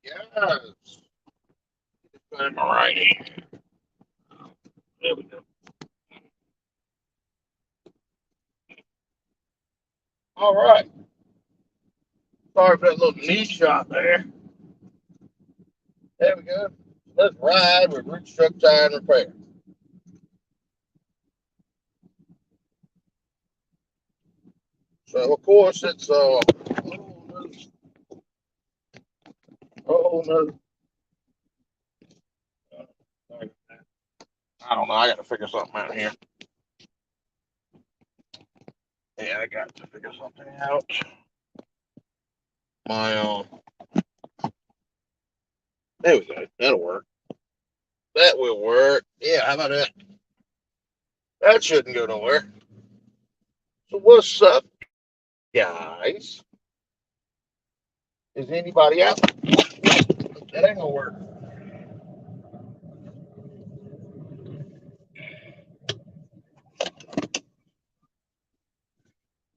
Yes. All right. There we go. All right. Sorry for that little knee shot there. There we go. Let's ride with Root Truck Tire and Repair. So of course it's oh no. I don't know. I got to figure something out here. Yeah, I got to figure something out. My there we go. That'll work. That will work. Yeah, how about that? That shouldn't go nowhere. So what's up, guys? Is anybody out? That ain't gonna work.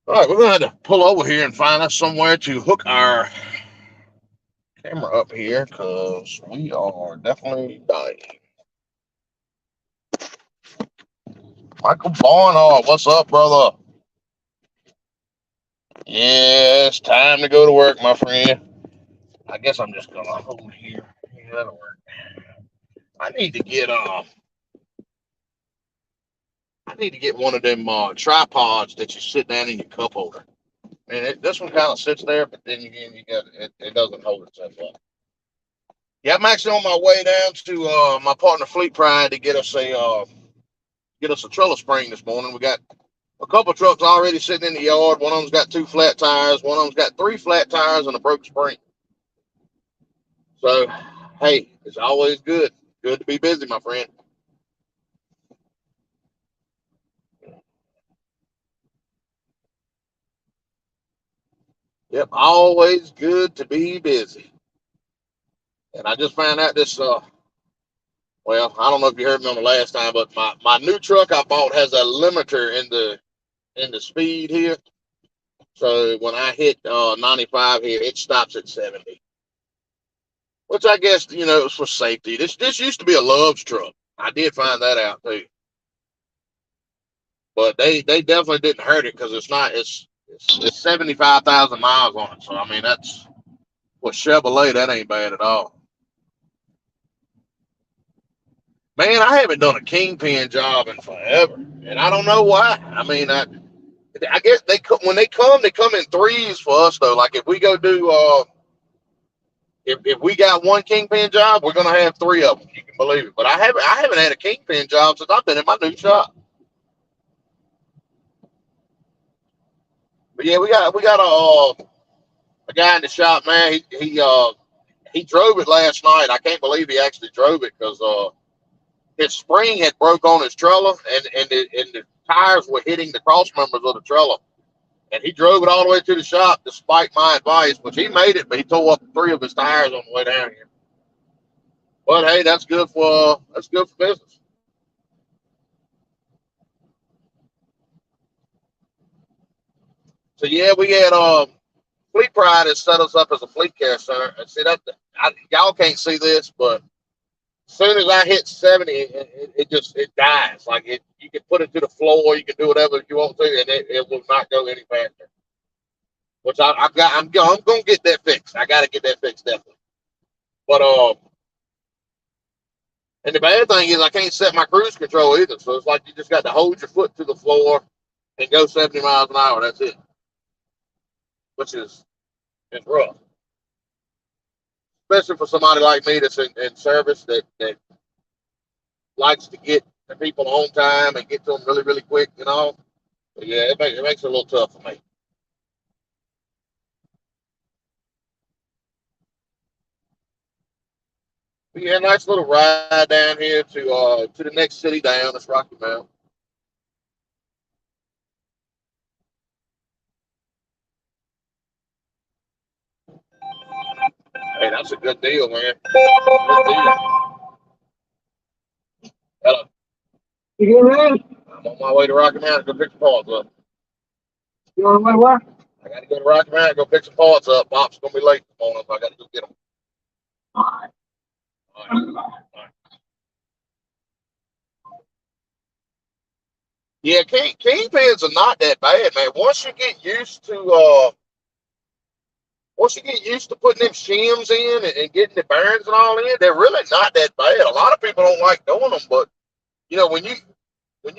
All right, we're gonna have to pull over here and find us somewhere to hook our camera up here because we are definitely dying. Michael Barnhart, what's up, brother? Yeah, it's time to go to work, my friend. I guess I'm just gonna hold here. Yeah, that'll work. I need to get I need to get one of them tripods that you sit down in your cup holder. And this one kind of sits there, but then again, you got it doesn't hold itself up. Yeah, I'm actually on my way down to my partner Fleet Pride to get us a trailer spring this morning. We got a couple of trucks already sitting in the yard. One of them's got two flat tires. One of them's got three flat tires and a broke spring. So, hey, it's always good. Good to be busy, my friend. Yep, always good to be busy. And I just found out this. Well, I don't know if you heard me on the last time, but my new truck I bought has a limiter in the speed here. So when I hit 95 here, it stops at 70, which I guess is for safety. This used to be a Love's truck. I did find that out too, but they definitely didn't hurt it because it's 75,000 miles on it. So I mean that's what Chevrolet that ain't bad at all. Man, I haven't done a kingpin job in forever, and I don't know why. I guess when they come in threes for us though. Like if we go do if we got one kingpin job, we're gonna have three of them. You can believe it. But I haven't had a kingpin job since I've been in my new shop. But yeah, we got a guy in the shop, man. He drove it last night. I can't believe he actually drove it because his spring had broke on his trailer and the tires were hitting the cross members of the trailer. And he drove it all the way to the shop despite my advice, which he made it, but he tore up three of his tires on the way down here. But hey, that's good for business. So yeah, we had Fleet Pride has set us up as a fleet care center. And see y'all can't see this, but as soon as I hit 70, it just it dies. Like it, you can put it to the floor, you can do whatever you want to, and it will not go any faster. Which I'm gonna get that fixed. I got to get that fixed definitely. But and the bad thing is I can't set my cruise control either. So it's like you just got to hold your foot to the floor and go 70 miles an hour. That's it, which is rough, especially for somebody like me that's in service that likes to get the people on time and get to them really, really quick and all. But yeah, it makes it a little tough for me. But yeah, nice little ride down here to the next city down. That's Rocky Mount. Hey, that's a good deal, man. Good deal. Hello. You getting ready? I'm on my way to Rocky Mount to go pick some parts up. You on the way where? I got to go to Rocky Mount to go pick some parts up. Pop's gonna be late this morning, so I got to go get them. Yeah, kingpins are not that bad, man. Once you get used to putting them shims in and getting the burns and all in, they're really not that bad. A lot of people don't like doing them, but you know when you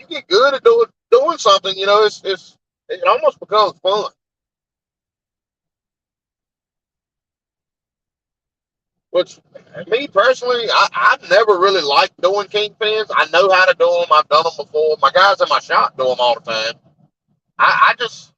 get good at doing something, you know it almost becomes fun. Which me personally, I've never really liked doing kingpins. I know how to do them. I've done them before. My guys in my shop do them all the time. I just,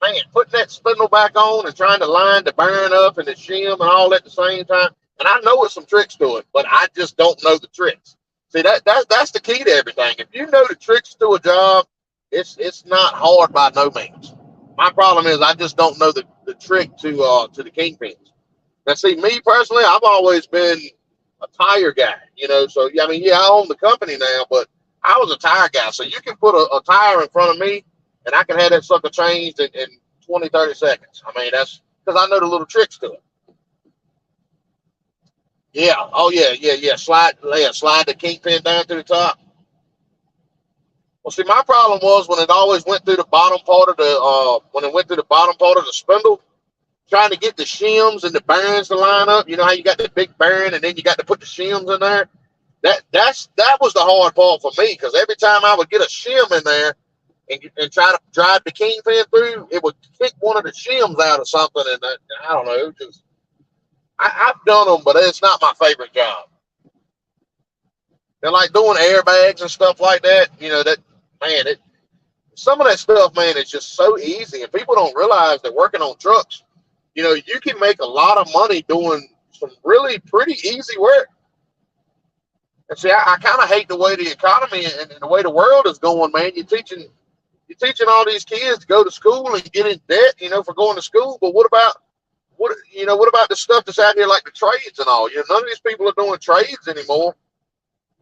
man, putting that spindle back on and trying to line the burn up and the shim and all at the same time. And I know it's some tricks to it, but I just don't know the tricks. See, that's the key to everything. If you know the tricks to a job, it's not hard by no means. My problem is I just don't know the trick to the kingpins. Now, see, me personally, I've always been a tire guy, you know. So, yeah, I mean, yeah, I own the company now, but I was a tire guy. So you can put a tire in front of me, and I can have that sucker changed in 20, 30 seconds. I mean, that's because I know the little tricks to it. Yeah. Oh, yeah, yeah, yeah. Slide the kingpin down to the top. Well, see, my problem was when it always went through the bottom part of when it went through the bottom part of the spindle, trying to get the shims and the bearings to line up. You know how you got the big bearing and then you got to put the shims in there. That was the hard part for me because every time I would get a shim in there and try to drive the kingpin through, it would kick one of the shims out or something. And I don't know. It was just I've done them, but it's not my favorite job. And like doing airbags and stuff like that. You know that man. Some of that stuff, man, is just so easy, and people don't realize that working on trucks, you know, you can make a lot of money doing some really pretty easy work. And see, I kind of hate the way the economy and the way the world is going, man. You're teaching all these kids to go to school and get in debt, you know, for going to school. But what about the stuff that's out here like the trades and all? You know, none of these people are doing trades anymore.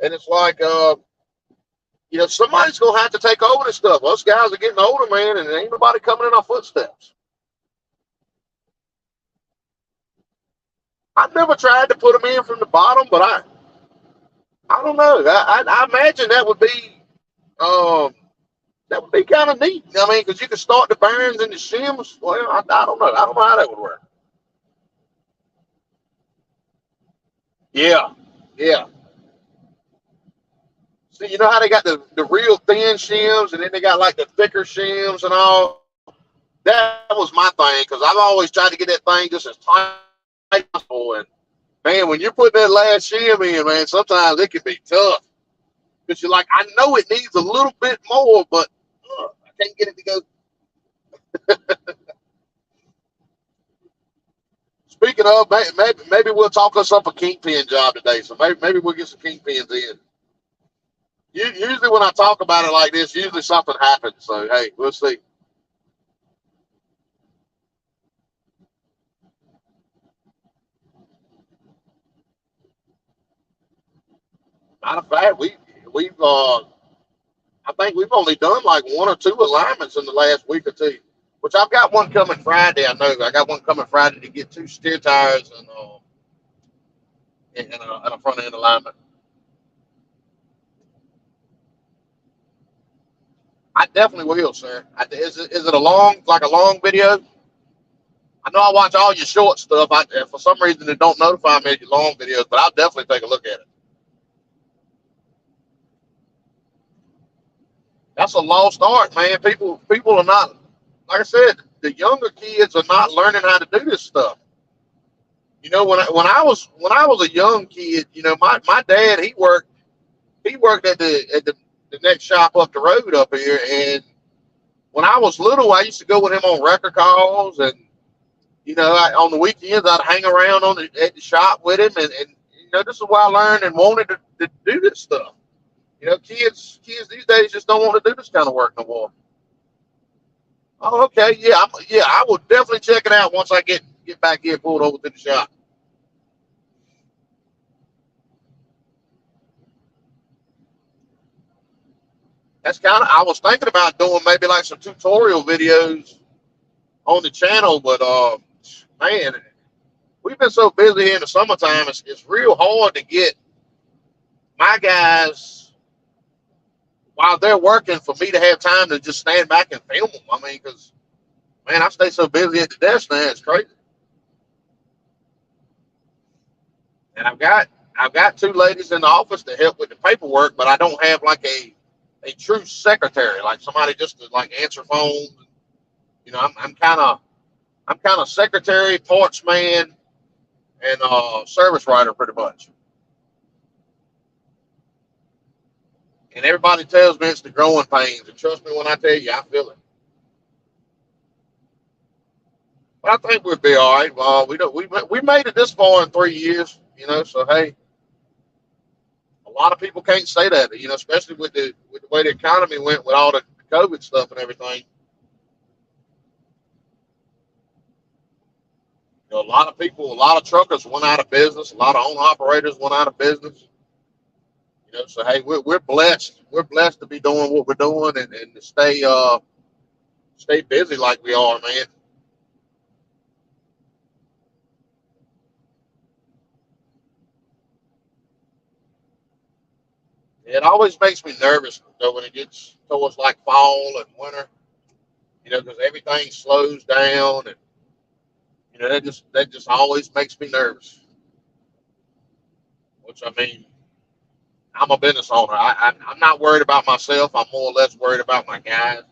And it's like, you know, somebody's gonna have to take over this stuff. Us guys are getting older, man, and ain't nobody coming in our footsteps. I've never tried to put them in from the bottom, but I don't know. I imagine um that would be kind of neat. I mean, because you can start the bearings and the shims. Well, I don't know. I don't know how that would work. Yeah, yeah. See, you know how they got the real thin shims, and then they got like the thicker shims and all. That was my thing because I've always tried to get that thing just as tight as possible. And man, when you're putting that last shim in, man, sometimes it can be tough because you're like, I know it needs a little bit more, but I can't get it to go. Speaking of, maybe we'll talk us up a kingpin job today. So maybe we'll get some kingpins in. Usually when I talk about it like this, usually something happens. So hey, we'll see. Matter of fact, we've I think we've only done like one or two alignments in the last week or two. Which I've got one coming Friday. I know I got one coming Friday to get two steer tires and a front end alignment. I definitely will, sir. Is it a long video? I know I watch all your short stuff. For some reason it don't notify me of your long videos, but I'll definitely take a look at it. That's a lost art, man. People are not, like I said, the younger kids are not learning how to do this stuff. You know, when I was a young kid, you know, my dad he worked at the next shop up the road up here, and when I was little, I used to go with him on record calls, and you know, on the weekends I'd hang around at the shop with him, and you know, this is why I learned and wanted to do this stuff. You know, kids these days just don't want to do this kind of work no more. Oh, okay, yeah, yeah, I will definitely check it out once I get back here pulled over to the shop. That's kind of I was thinking about doing maybe like some tutorial videos on the channel, but man, we've been so busy here in the summertime. It's real hard to get my guys while they're working for me to have time to just stand back and film them. I mean, because man, I stay so busy at the desk now, it's crazy. And I've got two ladies in the office to help with the paperwork, but I don't have like a true secretary, like somebody just to like answer phones. You know, I'm kind of secretary, parts man, and service writer pretty much. And everybody tells me it's the growing pains, and trust me when I tell you, I feel it. But I think we'll be all right. We don't we made it this far in 3 years, you know. So hey, a lot of people can't say that, you know, especially with the way the economy went with all the COVID stuff and everything. You know, a lot of people, a lot of truckers went out of business. A lot of owner operators went out of business. You know, so hey, we're blessed. We're blessed to be doing what we're doing and to stay busy like we are, man. It always makes me nervous though when it gets towards like fall and winter. You know, because everything slows down, and you know that just always makes me nervous. Which I mean, I'm a business owner. I'm not worried about myself. I'm more or less worried about my guys.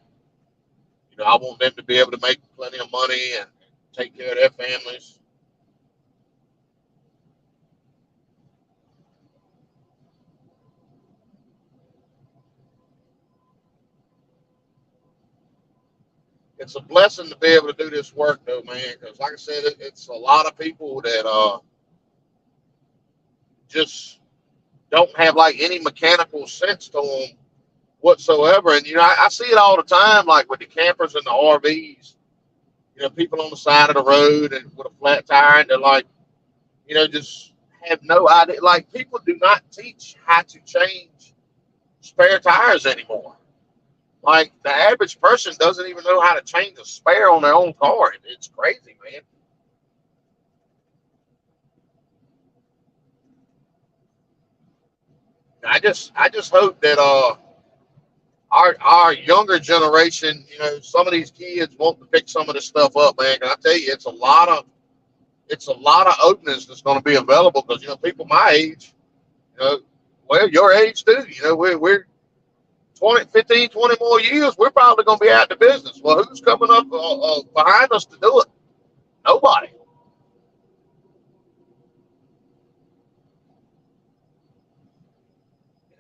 You know, I want them to be able to make plenty of money and take care of their families. It's a blessing to be able to do this work, though, man. Because, like I said, it's a lot of people that just don't have like any mechanical sense to them whatsoever. And you know, I see it all the time, like with the campers and the RVs. You know, people on the side of the road and with a flat tire, and they're like, you know, just have no idea. Like people do not teach how to change spare tires anymore. Like the average person doesn't even know how to change a spare on their own car. It's crazy, man. I just hope that our younger generation, you know, some of these kids want to pick some of this stuff up, man. Can I tell you, it's a lot of openings that's going to be available because you know people my age, you know, well your age too. You know, we're 20, 15, 20 more years, we're probably going to be out of the business. Well, who's coming up behind us to do it? Nobody.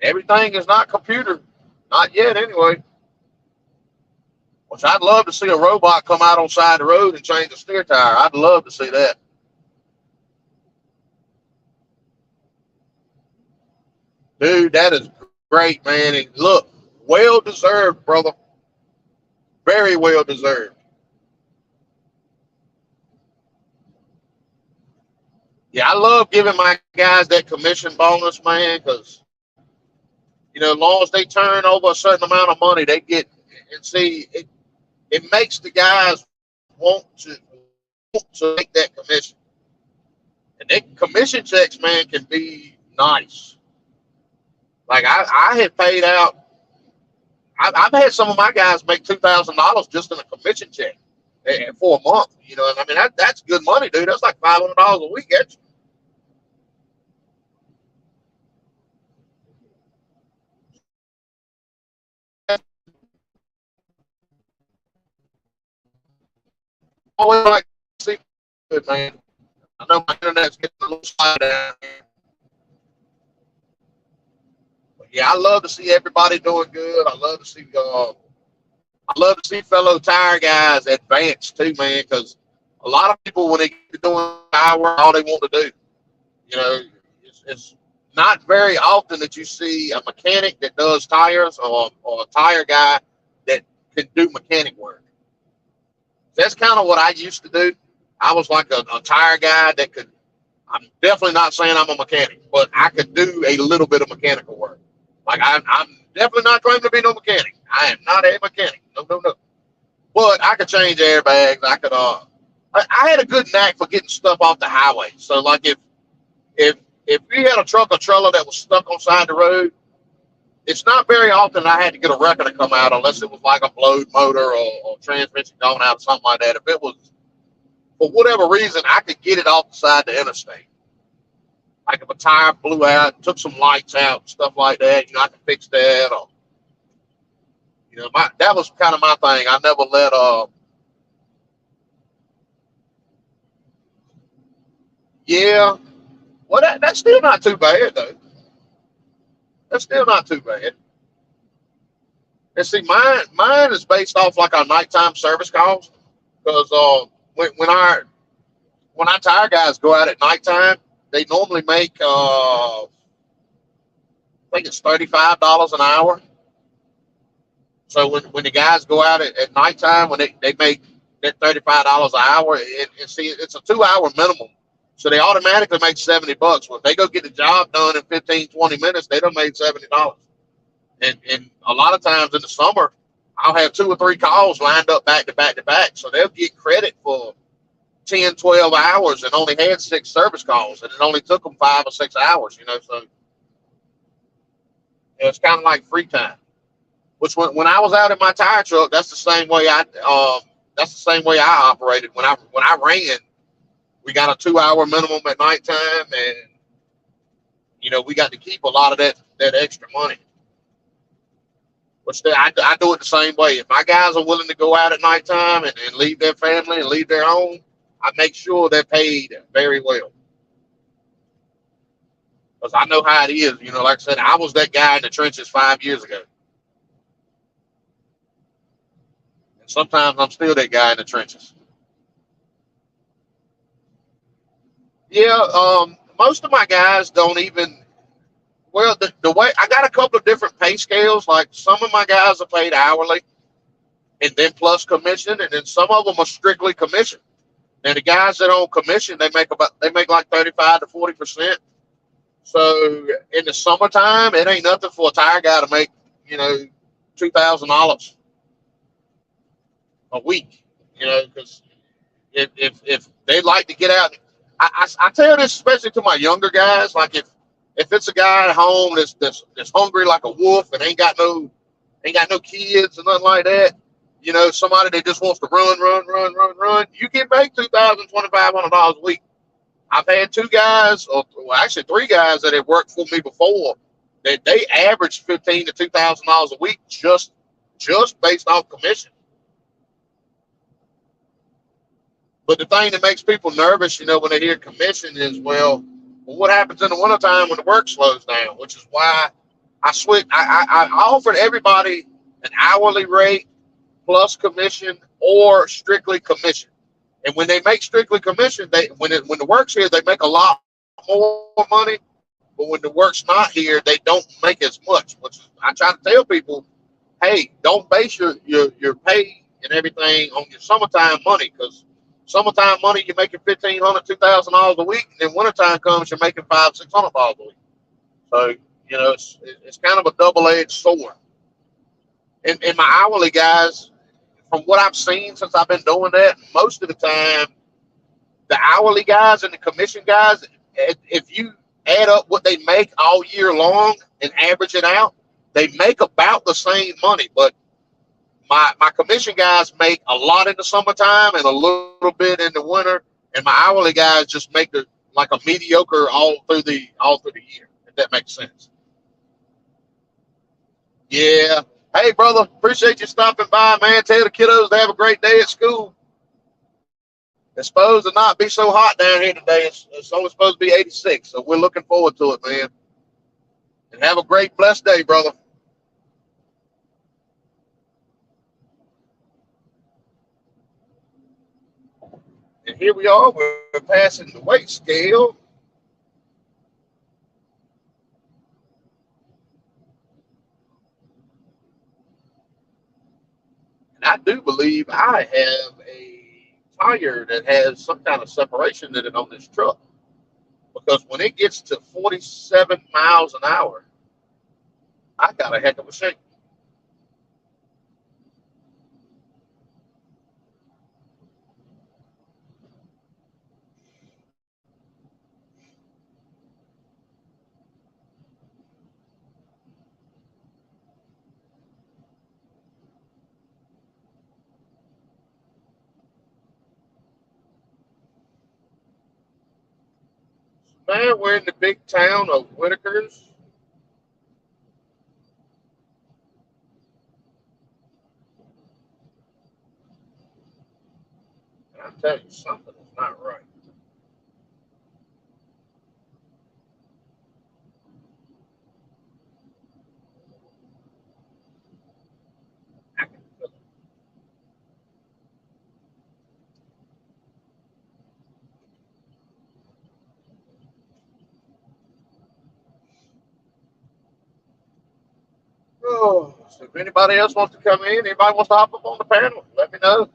Everything is not computer, not yet anyway. Which I'd love to see a robot come out on the side of the road and change a steer tire. I'd love to see that. Dude, that is great, man. And look, well deserved, brother. Very well deserved. Yeah, I love giving my guys that commission bonus, man, because you know, as long as they turn over a certain amount of money, they get and see it makes the guys want to make that commission. And that commission checks, man, can be nice. Like I had paid out. I've had some of my guys make $2,000 just in a commission check for a month. You know, and I mean that's good money, dude. That's like $500 a week. That's always like to see good, man. I know my internet's getting a little slow down. But yeah, I love to see everybody doing good. I love to see fellow tire guys advance too, man. Because a lot of people when they get doing tire work, all they want to do, you know, it's not very often that you see a mechanic that does tires or a tire guy that can do mechanic work. That's kind of what I used to do. I was like a tire guy that could. I'm definitely not saying I'm a mechanic, but I could do a little bit of mechanical work. Like I'm definitely not claiming to be no mechanic. I am not a mechanic. No, no, no. But I could change airbags. I could. I had a good knack for getting stuff off the highway. So like if if we had a truck or trailer that was stuck on side of the road, it's not very often I had to get a wrecker to come out unless it was like a blowed motor or transmission going out or something like that. If it was for whatever reason, I could get it off the side of the interstate. Like if a tire blew out, took some lights out, stuff like that, I could fix that. Or that was kind of my thing. I never let yeah. Well, that's still not too bad though. That's still not too bad. And see, mine is based off like our nighttime service calls because when our tire guys go out at nighttime, they normally make I think it's $35 an hour. So when the guys go out at nighttime, when they make that $35 an hour, and see it's a 2 hour minimum. So they automatically make $70. Well, if they go get the job done in 15, 20 minutes, they done made $70. And a lot of times in the summer, I'll have 2 or 3 calls lined up back to back to back. So they'll get credit for 10, 12 hours and only had 6 service calls. And it only took them 5 or 6 hours. So it's kind of like free time. Which when I was out in my tire truck, that's the same way I operated. When I ran, we got a 2 hour minimum at nighttime, and we got to keep a lot of that extra money. Which I do it the same way. If my guys are willing to go out at nighttime and leave their family and leave their home, I make sure they're paid very well. Because I know how it is. Like I said, I was that guy in the trenches 5 years ago. And sometimes I'm still that guy in the trenches. Yeah, most of my guys don't even. Well, the way I got a couple of different pay scales. Like some of my guys are paid hourly, and then plus commission, and then some of them are strictly commission. And the guys that own commission, they make like 35 to 40%. So in the summertime, it ain't nothing for a tire guy to make, $2,000 a week. Because if they like to get out, I tell this especially to my younger guys. Like if it's a guy at home that's hungry like a wolf and ain't got no kids or nothing like that, somebody that just wants to run. You can make $2,000, $2,500 a week. I've had 2 guys, or well, actually 3 guys that have worked for me before that they average $15,000 to $2,000 a week just based off commission. But the thing that makes people nervous, when they hear commission is, well, what happens in the wintertime when the work slows down, which is why I switch. I offered everybody an hourly rate plus commission or strictly commission. And when they make strictly commission, when the work's here, they make a lot more money. But when the work's not here, they don't make as much. Which I try to tell people, hey, don't base your pay and everything on your summertime money, because summertime money you're making $1,500, $2,000 a week, and then wintertime comes you're making $500, $600 a week. So it's kind of a double-edged sword. And my hourly guys, from what I've seen since I've been doing that, most of the time, the hourly guys and the commission guys, if you add up what they make all year long and average it out, they make about the same money. But my commission guys make a lot in the summertime and a little bit in the winter, and my hourly guys just make like a mediocre all through the year. If that makes sense. Yeah. Hey, brother, appreciate you stopping by, man. Tell the kiddos to have a great day at school. It's supposed to not be so hot down here today. It's only supposed to be 86, so we're looking forward to it, man. And have a great, blessed day, brother. And here we are. We're passing the weight scale. And I do believe I have a tire that has some kind of separation in it on this truck. Because when it gets to 47 miles an hour, I got a heck of a shake. Man, we're in the big town of Whitakers. And I tell you, something is not right. I can feel it. Oh, so if anybody else wants to come in, anybody wants to hop up on the panel, let me know.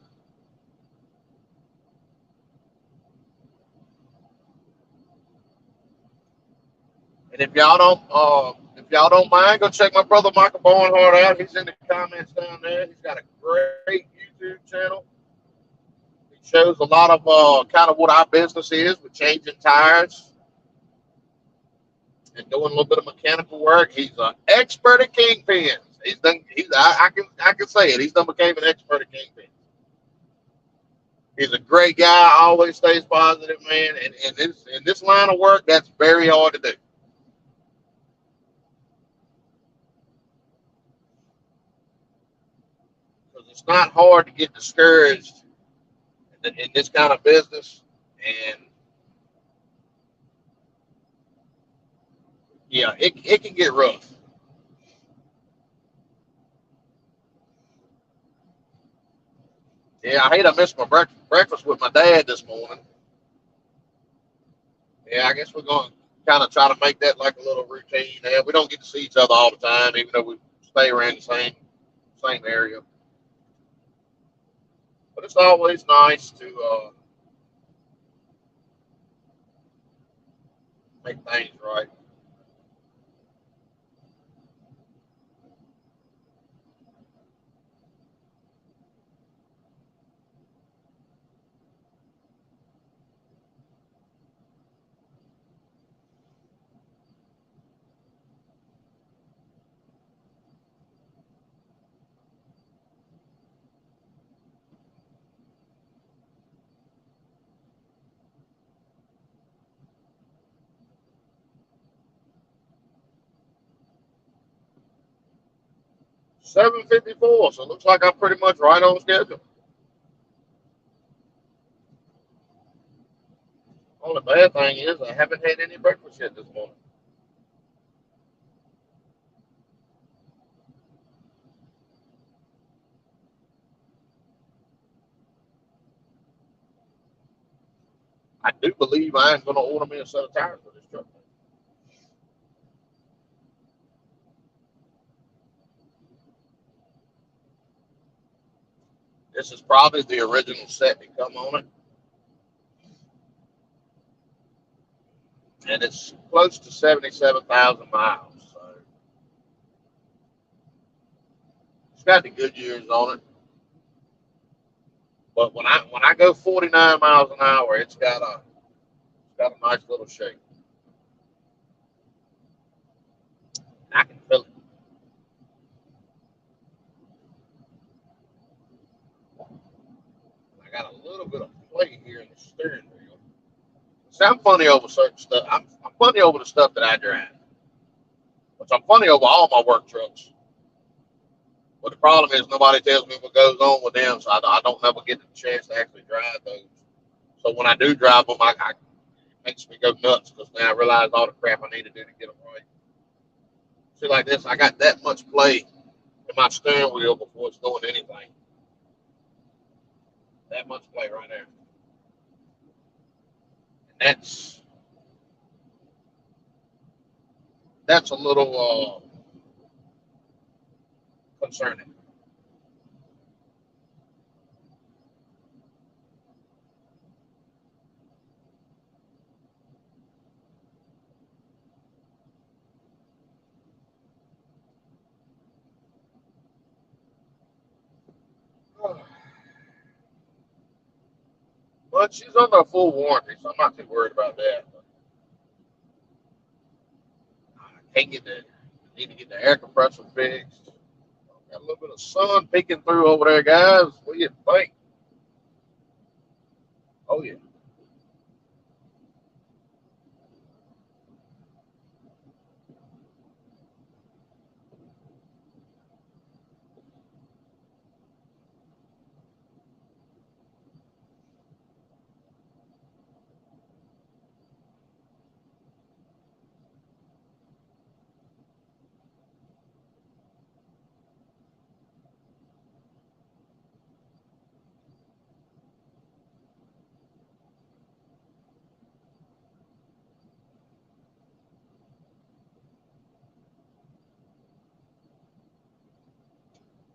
And if y'all don't mind, go check my brother Michael Barnhart out. He's in the comments down there. He's got a great YouTube channel. He shows a lot of kind of what our business is with changing tires and doing a little bit of mechanical work. He's an expert at kingpins. He's done. I can say it. He's done became an expert at kingpins. He's a great guy. Always stays positive, man. And in this line of work, that's very hard to do. Because it's not hard to get discouraged in this kind of business. And yeah, it can get rough. Yeah, I hate I missed my breakfast with my dad this morning. Yeah, I guess we're going to kind of try to make that like a little routine. Yeah, we don't get to see each other all the time, even though we stay around the same area. But it's always nice to make things right. 7:54, so it looks like I'm pretty much right on schedule. Only bad thing is I haven't had any breakfast yet this morning. I do believe I am going to order me a set of tires for this truck. This is probably the original set that come on it, and it's close to 77,000 miles. So it's got the good years on it. But when I go 49 miles an hour, it's got a nice little shake. I can feel it. I got a little bit of play here in the steering wheel. See, I'm funny over certain stuff. I'm funny over the stuff that I drive, which I'm funny over all my work trucks. But the problem is nobody tells me what goes on with them, so I don't ever get the chance to actually drive those. So when I do drive them, it makes me go nuts because now I realize all the crap I need to do to get them right. See, like this, I got that much play in my steering wheel before it's doing anything. That much play right there. And that's a little concerning. But she's under a full warranty, so I'm not too worried about that. But I can't get the need to get the air compressor fixed. Got a little bit of sun peeking through over there, guys. What do you think? Oh yeah.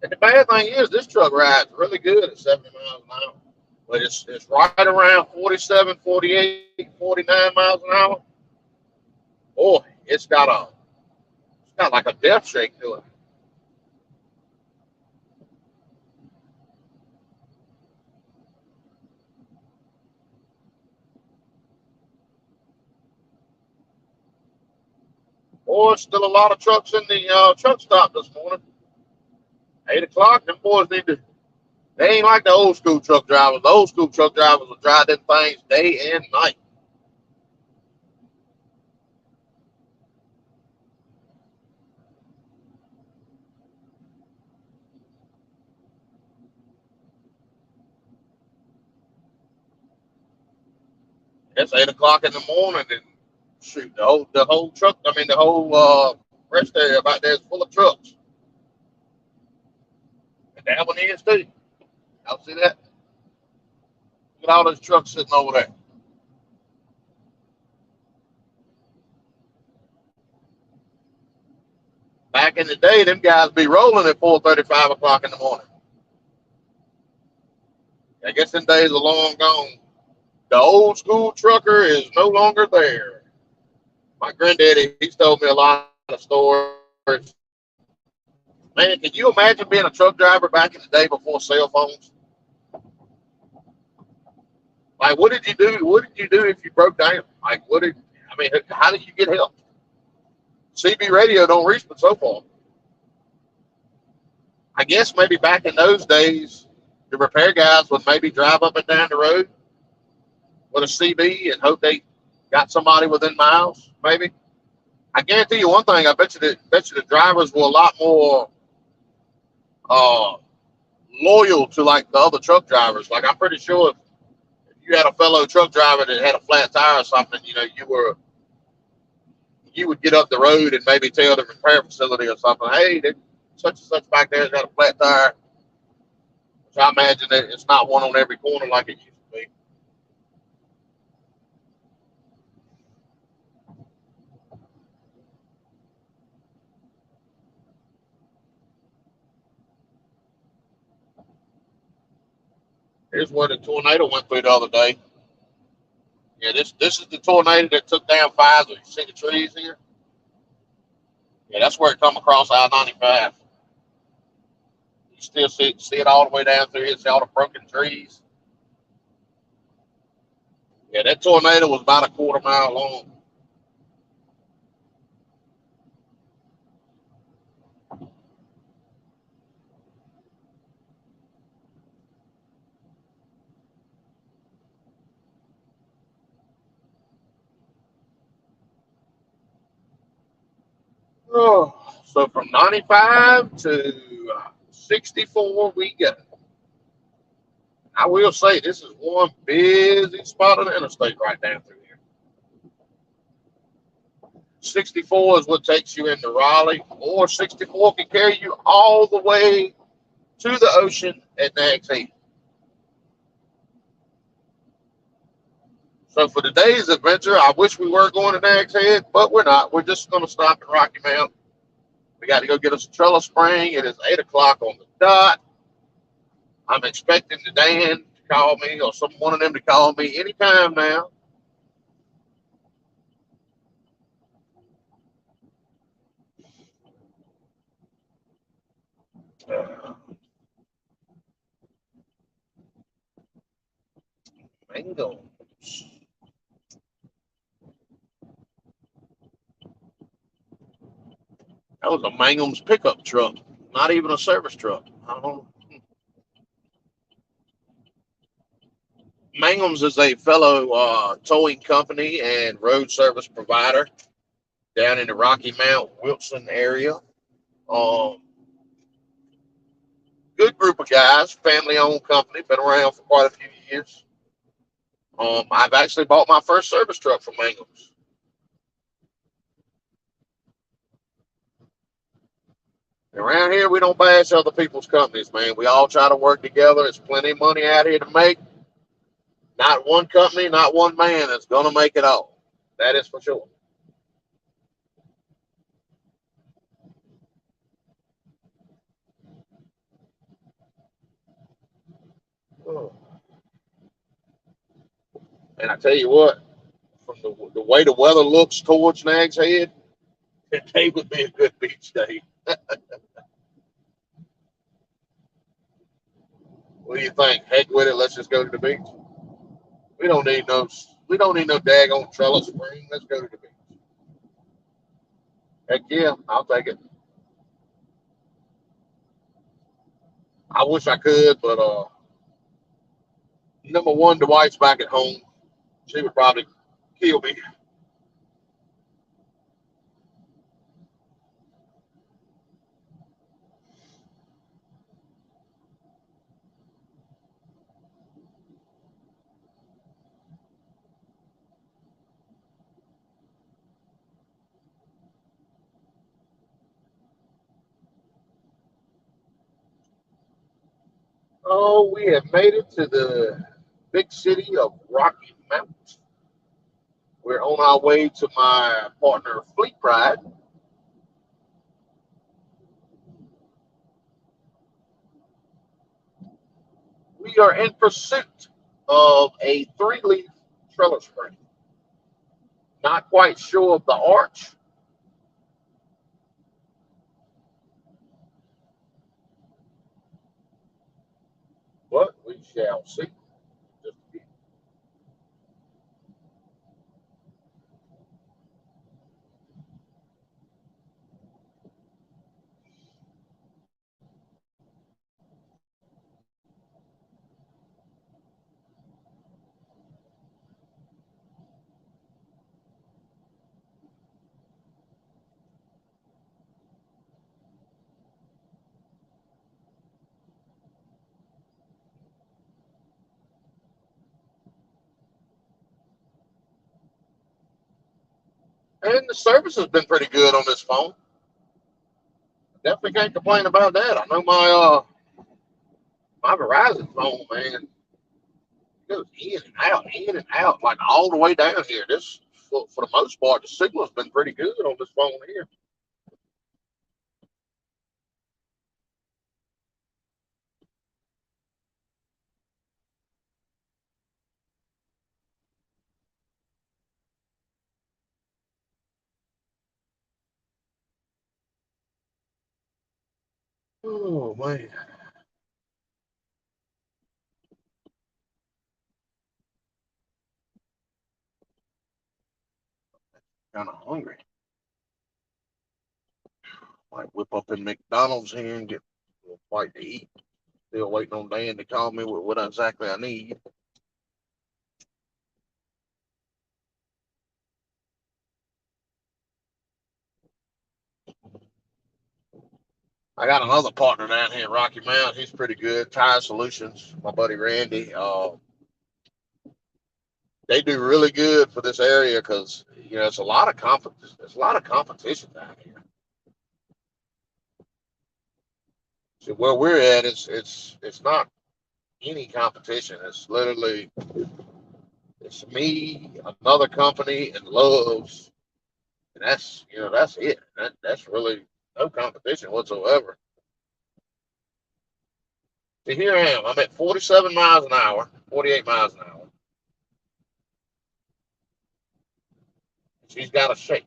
And the bad thing is, this truck rides really good at 70 miles an hour. But it's right around 47, 48, 49 miles an hour. Boy, it's got like a death shake to it. Boy, still a lot of trucks in the truck stop this morning. 8 o'clock, them boys need to. They ain't like the old school truck drivers. The old school truck drivers will drive them things day and night. It's 8 o'clock in the morning, and shoot, the whole truck. I mean, the whole rest area about there is full of trucks. And that one is too. Y'all see that? Look at all those trucks sitting over there. Back in the day, them guys be rolling at 4:30, 5 o'clock in the morning. I guess them days are long gone. The old school trucker is no longer there. My granddaddy, he's told me a lot of stories. Man, can you imagine being a truck driver back in the day before cell phones? Like, what did you do? What did you do if you broke down? Like, I mean, how did you get help? CB radio don't reach but so far. I guess maybe back in those days, the repair guys would maybe drive up and down the road with a CB and hope they got somebody within miles, maybe. I guarantee you one thing. I bet you the drivers were a lot more uh, loyal to like the other truck drivers. Like I'm pretty sure if you had a fellow truck driver that had a flat tire or something, you would get up the road and maybe tell the repair facility or something, hey, such and such back there's got a flat tire. Which I imagine that it's not one on every corner like it used to be. Here's where the tornado went through the other day. Yeah, this is the tornado that took down Pfizer. You see the trees here? Yeah, that's where it come across I-95. You still see it all the way down through here. See all the broken trees. Yeah, that tornado was about a quarter mile long. Oh, so from 95 to 64 we go. I will say this is one busy spot on the interstate right down through here. 64 is what takes you into Raleigh, or 64 can carry you all the way to the ocean at Nags Head. So for today's adventure, I wish we were going to Nags Head, but we're not. We're just going to stop at Rocky Mount. We got to go get us a Trellis Spring. It is 8 o'clock on the dot. I'm expecting the Dan to call me or one of them to call me anytime now. Bingo. That was a Mangum's pickup truck, not even a service truck. I don't. Mangum's is a fellow towing company and road service provider down in the Rocky Mount, Wilson area. Um, Good group of guys, family-owned company, been around for quite a few years. I've actually bought my first service truck from Mangum's. Around here, we don't bash other people's companies, man. We all try to work together. There's plenty of money out here to make. Not one company, not one man that's going to make it all. That is for sure. Oh. And I tell you what, from the way the weather looks towards Nags Head, today would be a good beach day. What do you think? Heck with it. Let's just go to the beach. We don't need no. We don't need no daggone trellis spring. Let's go to the beach. Heck yeah, I'll take it. I wish I could, but number one, Dwight's back at home. She would probably kill me. Oh, we have made it to the big city of Rocky Mount. We're on our way to my partner Fleet Pride. We are in pursuit of a three-leaf trellis frame. Not quite sure of the arch, but we shall see. Just and the service has been pretty good on this phone. Definitely can't complain about that. I know my Verizon phone, man, goes in and out, like all the way down here. This, for the most part, the signal's been pretty good on this phone here. Oh man, kind of hungry. Might whip up in McDonald's here and get a little bite to eat. Still waiting on Dan to call me with what exactly I need. I got another partner down here in Rocky Mount. He's pretty good. Tire Solutions, my buddy Randy. They do really good for this area because it's a lot of There's a lot of competition down here. So where we're at, it's not any competition. It's me, another company, and Loves, and that's it. That's really no competition whatsoever. So here I am. I'm at 47 miles an hour, 48 miles an hour. She's got a shake.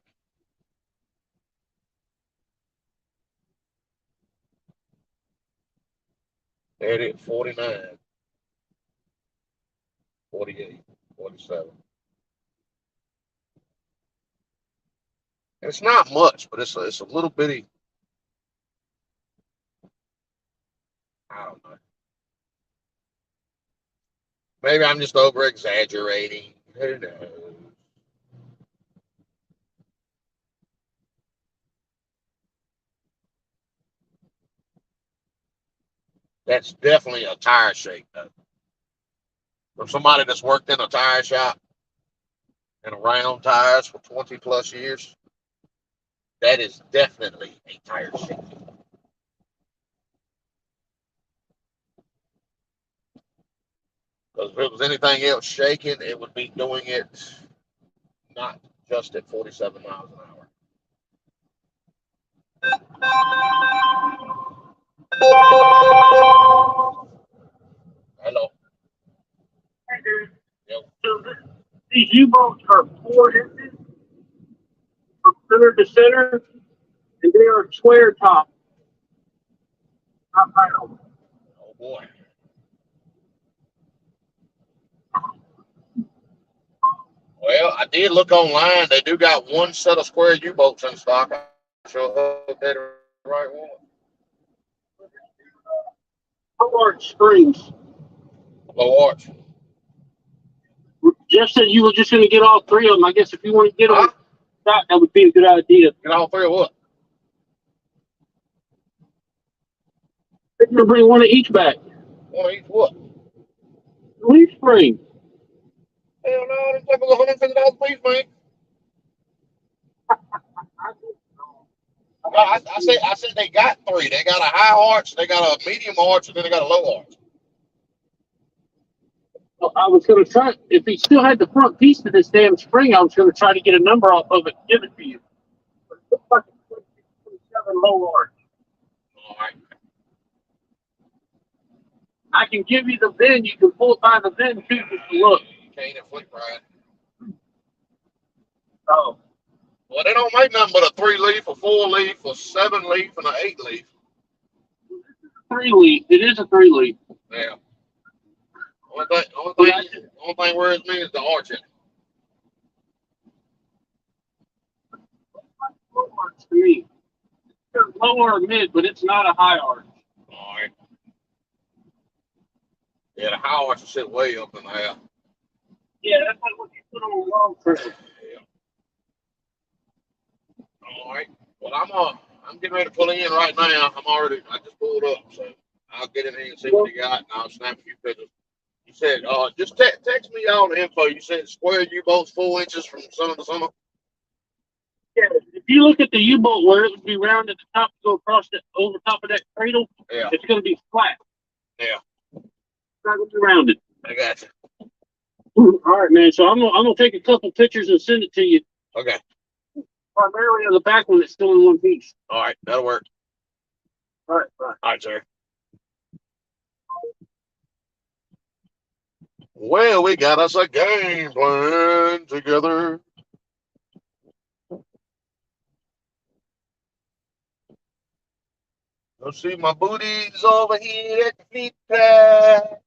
There it is, 49, 48, 47. It's not much, but it's a little bitty. I don't know. Maybe I'm just over exaggerating. Who knows? That's definitely a tire shake, though. From somebody that's worked in a tire shop and around tires for 20 plus years, that is definitely a tire shake. Because if it was anything else shaking, it would be doing it not just at 47 miles an hour. Hello. dude? Yep. So these U-boats are 4 inches from center to center, and they are square top, not round. Oh boy. Well, I did look online. They do got one set of square U-boats in stock. I sure hope they're the right one. Large springs. Low arch. Jeff said you were just going to get all 3 of them. I guess if you want to get them, Huh? that would be a good idea. Get all three of what? They're going to bring one of each back. One of each what? Leaf spring. Hell no, this like $150 piece, man. I said they got three. They got a high arch, they got a medium arch, and then they got a low arch. I was going to try, if he still had the front piece to this damn spring, I was going to try to get a number off of it and give it to you. But it looks like it's 27 low arch. All right. I can give you the VIN. You can pull it by the VIN too, just to look. You can't even flick right. Oh. Well, they don't make nothing but a 3-leaf, a 4-leaf, a 7-leaf, and an 8-leaf. 3-leaf. It is a 3-leaf. Yeah. Only thing worries me is the arching. Low arch to me. It's lower or mid, but it's not a high arch. All right. Yeah, the high arch will sit way up in the air. Yeah, that's like what you put on a long trail. Yeah. All right. Well, I'm getting ready to pull in right now. I just pulled up, so I'll get in here and see what you got, and I'll snap a few pictures. You said, just text me all the info. You said square U-boats 4 inches from center to center. Yeah, if you look at the U-boat where it would be round at the top to go across over top of that cradle, Yeah. it's going to be flat. Yeah. It's not going to be rounded. I got you. All right, man. So I'm gonna take a couple pictures and send it to you. Okay. Primarily of the back one that's still in one piece. All right. That'll work. All right, bye. All right, sir. Well, we got us a game plan together. Go see my booties over here at the feet pad.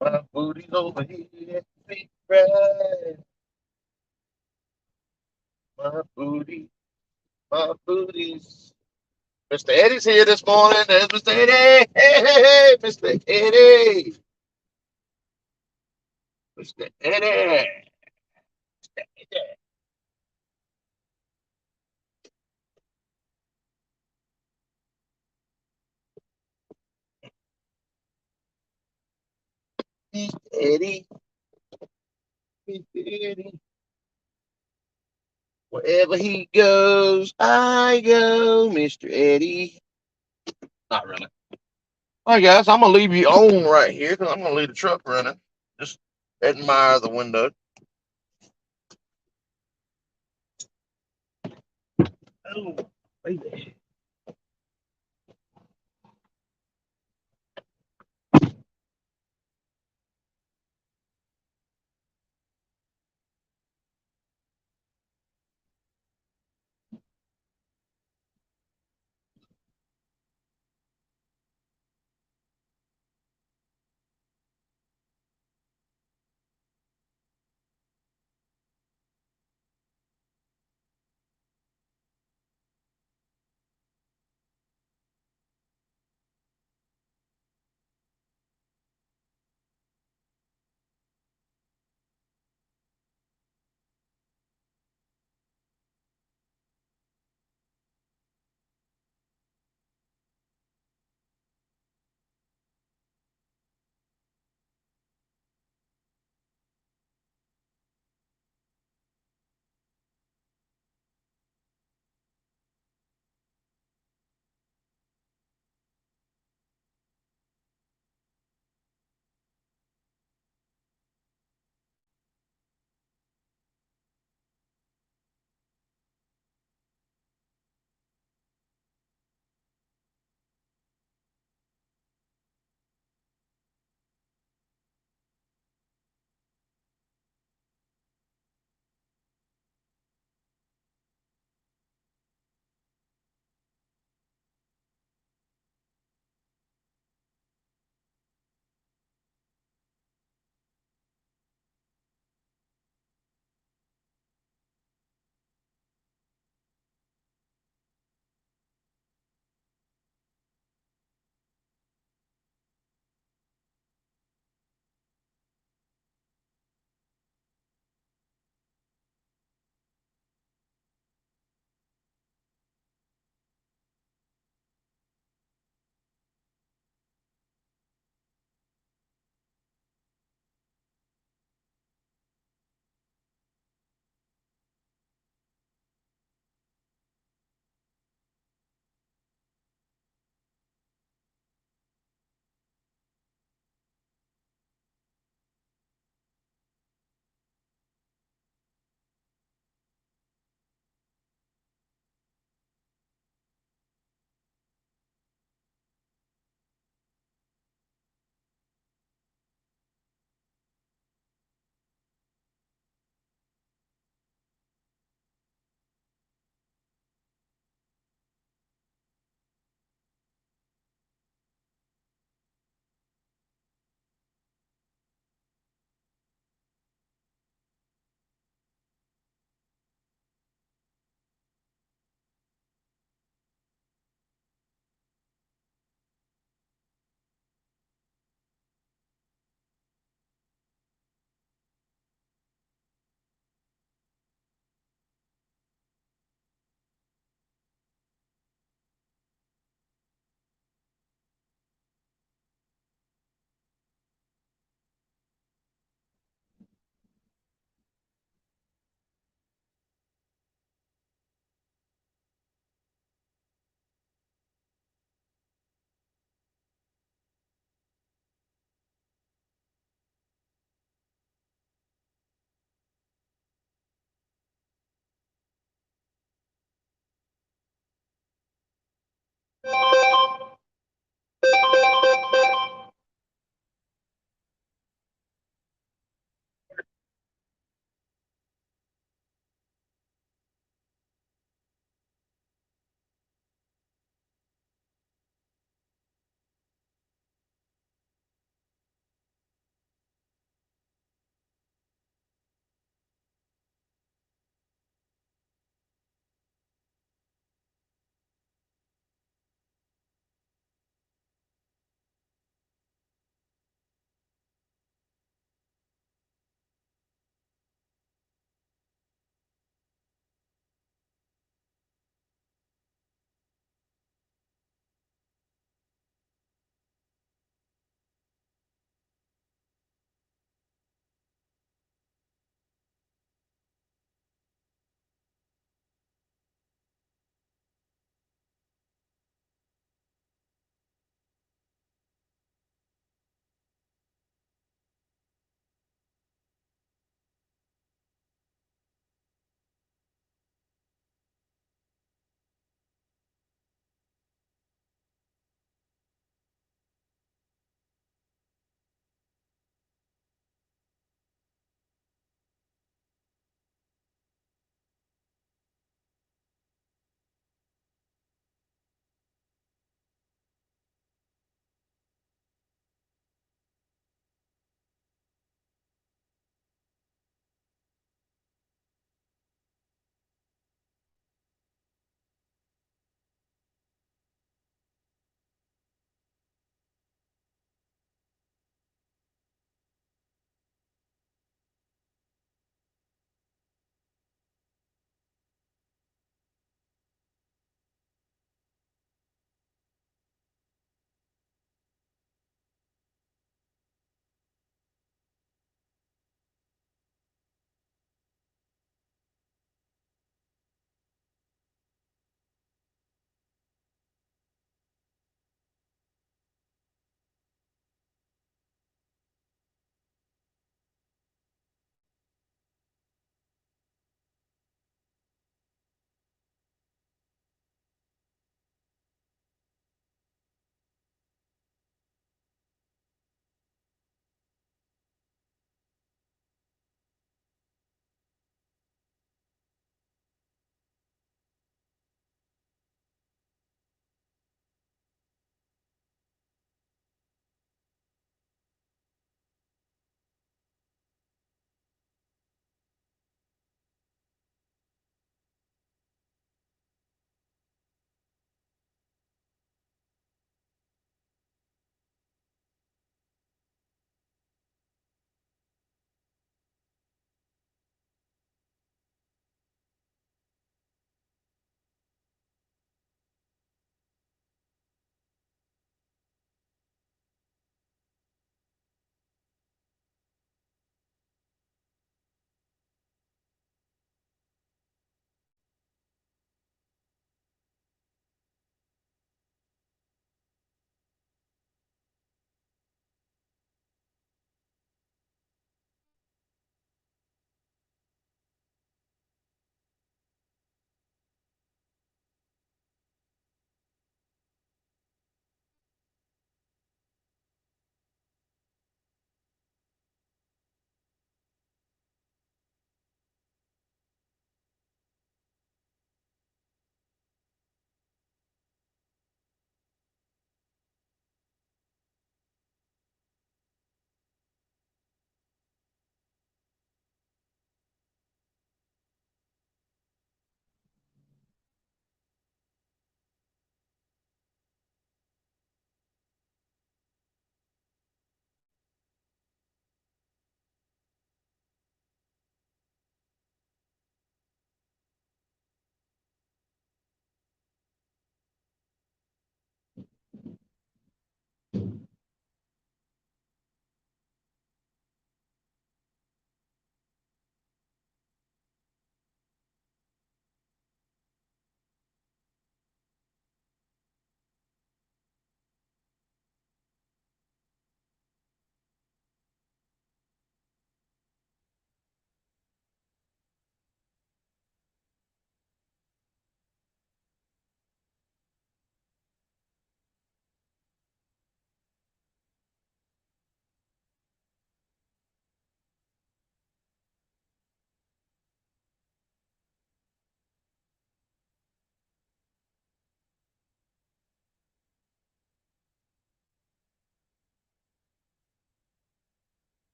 My booties over here at the feet pad. My booties. Mr. Eddie's here this morning. There's Mr. Eddie. Hey, Mr. Eddie. Mr. Eddie. Mr. Eddie. Mr. Eddie. Mr. Eddie. Wherever he goes, I go, Mr. Eddie. Not really. All right, guys, I'm going to leave you on right here because I'm going to leave the truck running. Just admire the window. Oh, baby.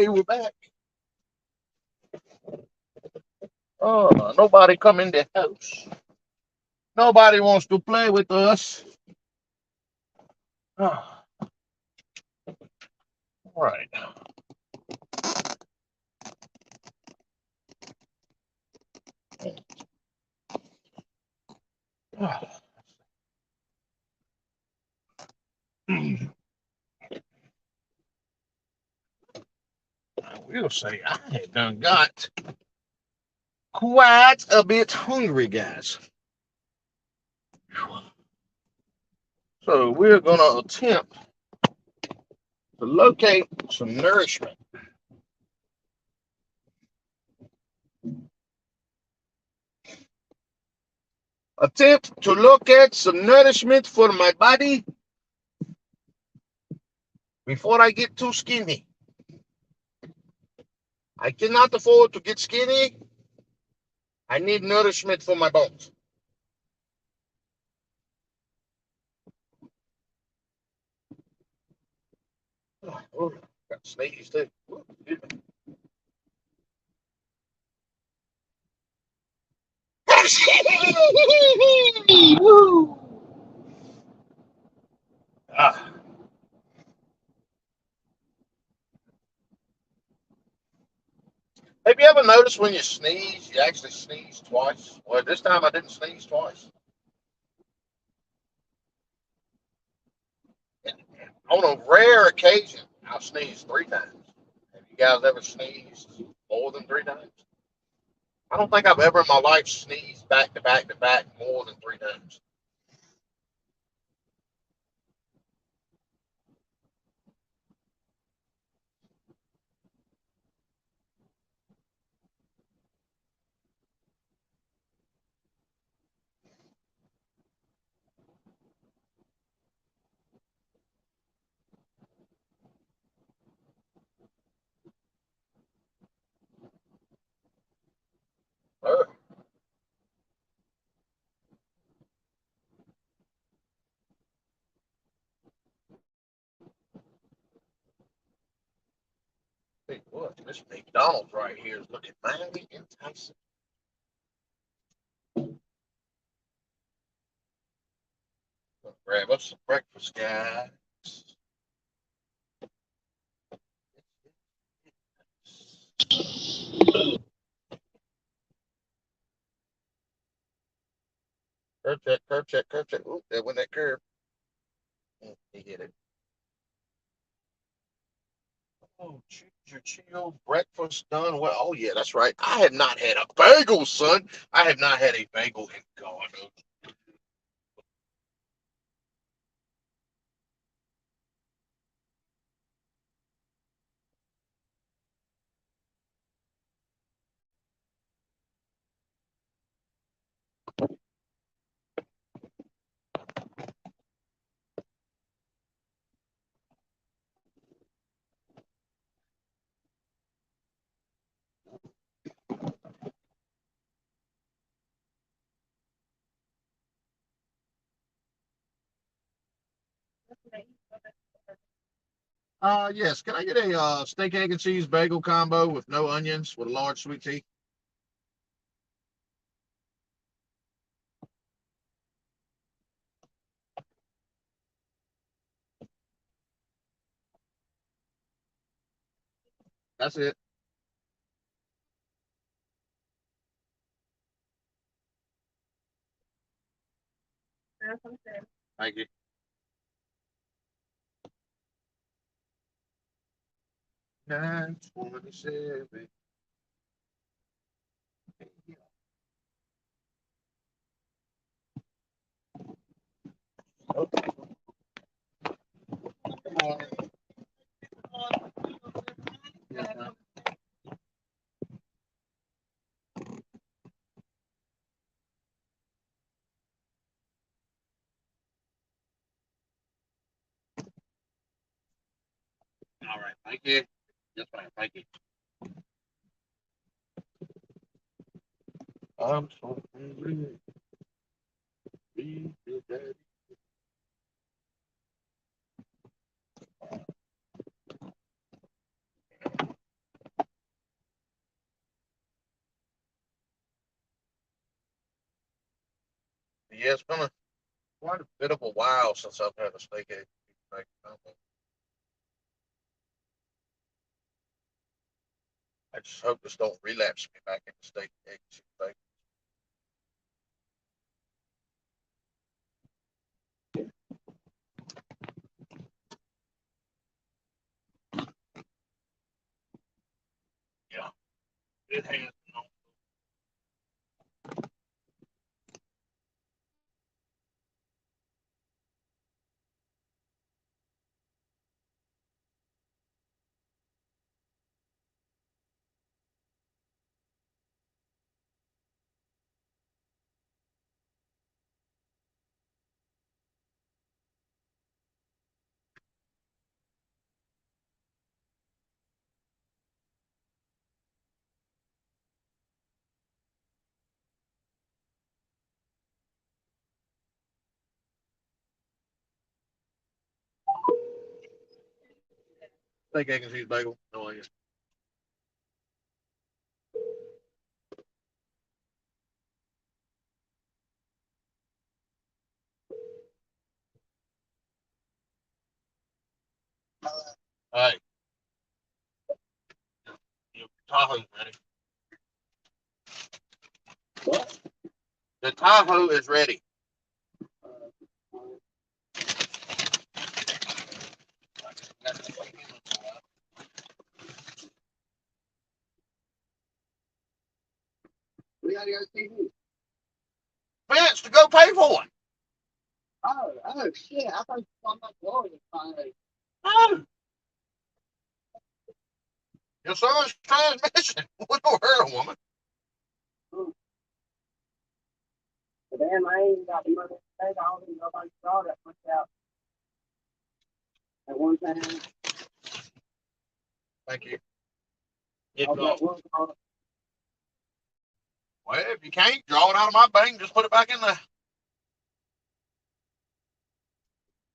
Okay, we're back. Oh, nobody come in the house. Nobody wants to play with us. Oh, all right. I will say I had done got quite a bit hungry, guys. So we're gonna attempt to locate some nourishment. Attempt to locate some nourishment for my body before I get too skinny. I cannot afford to get skinny. I need nourishment for my bones. Oh, got sneeze too. Oh, Woo! Ah. Have you ever noticed when you sneeze, you actually sneeze twice? Well, this time I didn't sneeze twice. And on a rare occasion, I'll sneeze 3 times. Have you guys ever sneezed more than 3 times? I don't think I've ever in my life sneezed back to back to back more than 3 times. Oh, hey, what? This McDonald's right here is looking mighty enticing. Gonna grab us some breakfast, guys. Curve check, curve check, curve check. Oop, there went that curve. He hit it. Oh, choose your chill breakfast done. Well, oh yeah, that's right. I have not had a bagel, son. I have not had a bagel in God. Yes. Can I get a steak, egg, and cheese bagel combo with no onions with a large sweet tea? That's it. Thank you. 927. Okay. Yes, ma'am. All right. Thank you. Yes, ma'am. Thank you. I'm so hungry. Feed your daddy. yeah, it's been quite a bit of a while since I've had a steak egg. I just hope this don't relapse me back into steak eggs. Yeah, it has. Steak, egg, and cheese bagel. No idea. All right. Your Tahoe's ready. What? The Tahoe is ready. We gotta go see who. Vince, to go pay for it. Oh shit! I thought you were talking about Florida finally. No. Your son's transmission. What the hell, woman? But damn, I ain't got the money to pay. I don't even know if I can draw that much out at one time. Thank you. I'll get one call. Well, if you can't draw it out of my bank, just put it back in there.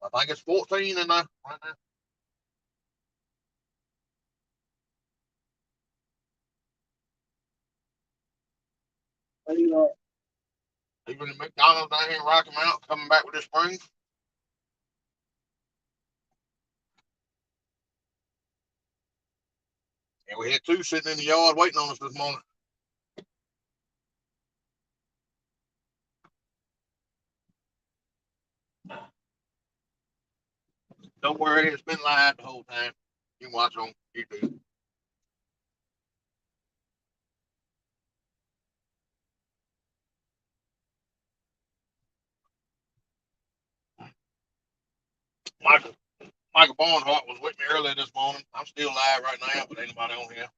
I think it's 14 in there right now. What do you got? Even the McDonald's down here in Rocky Mount coming back with this spring. And we had two sitting in the yard waiting on us this morning. Don't worry, it's been live the whole time. You can watch it on YouTube. Michael Michael Barnhart was with me earlier this morning. I'm still live right now, but ain't nobody on here.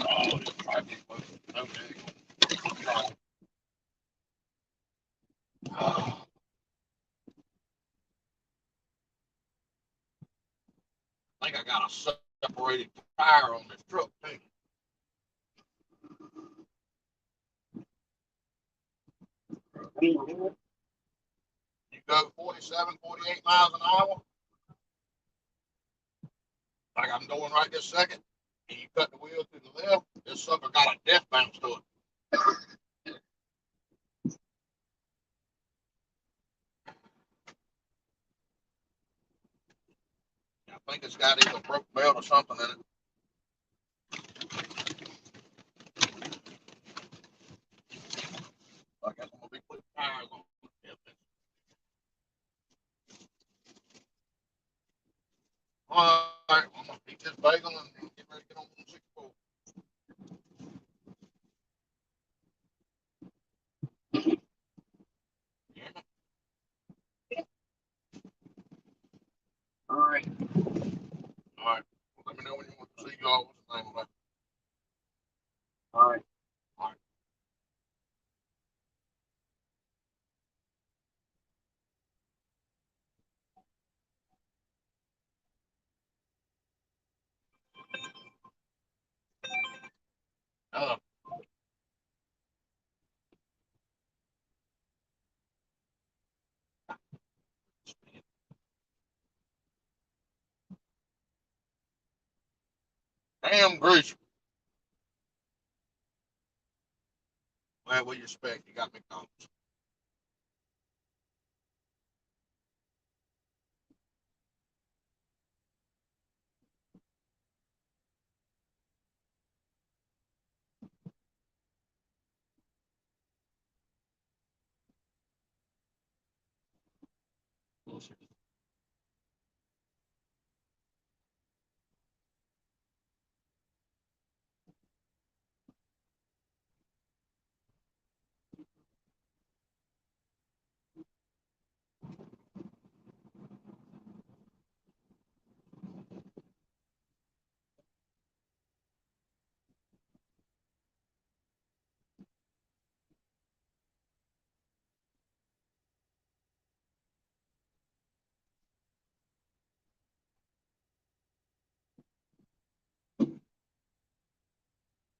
Oh, okay. I think I got a separated tire on this truck too. You go 47, 48 miles an hour, like I'm doing right this second, and you cut the wheel to the left, this sucker got a death bounce to it. I think it's got either broke belt or something in it. I guess I'm gonna be putting tires on. All right, I'm gonna eat this bagel and get ready to get on 164. All right. All right. Well, let me know when you want to see y'all. What's the name of that? All right. All right. Uh, Damn Gruesome. Well, what do you expect? You got McDonald's.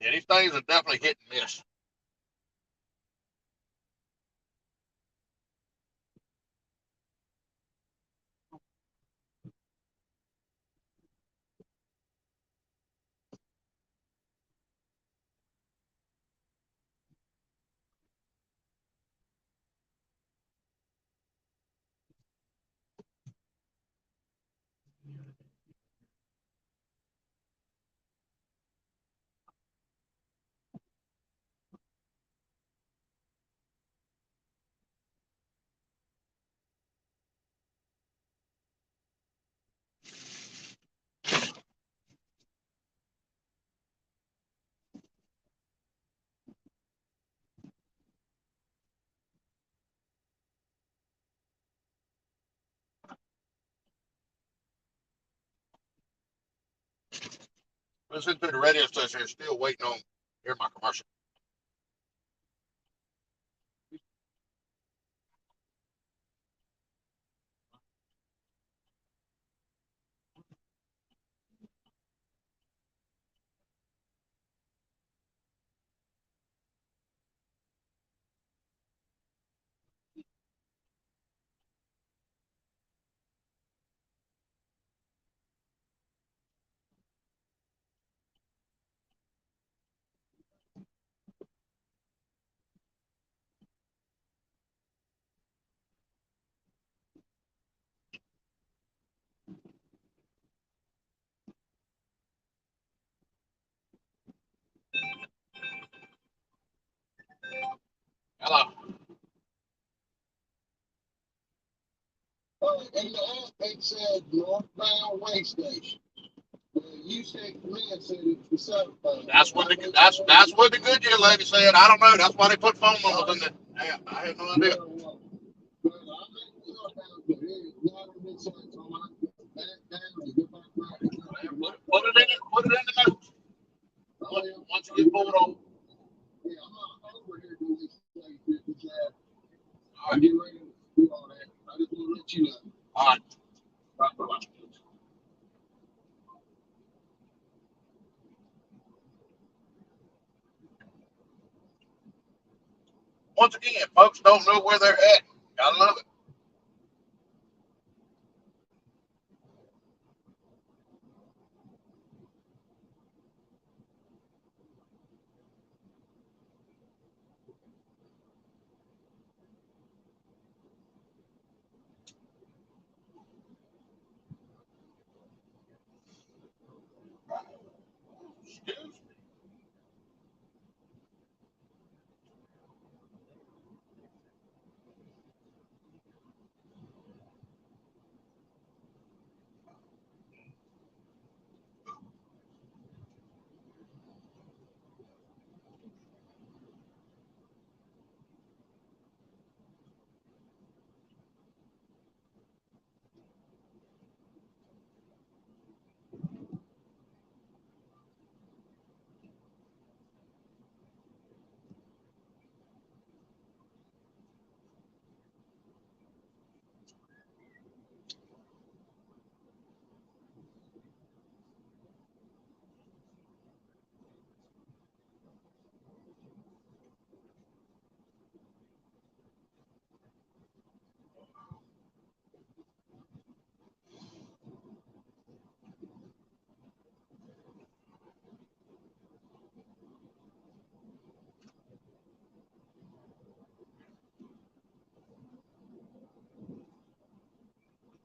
Yeah, these things are definitely hit and miss. Listen to the radio station, still waiting on hear my commercial. Hello. And the aspect said northbound way station. You said command said it was southbound. That's what the Goodyear lady said. I don't know. That's why they put phone numbers in there. I have no idea. Well, I'm at northbound, but it's not on this side, so I'm going to back down and get back right. Put it in it. Put it in the notes. Once you get pulled over. Yeah, I'm not over here doing this thing, because I'm getting ready to do all that. I just want to let you know. All right. Bye-bye. Once again, folks don't know where they're at. Gotta love it. Excuse me.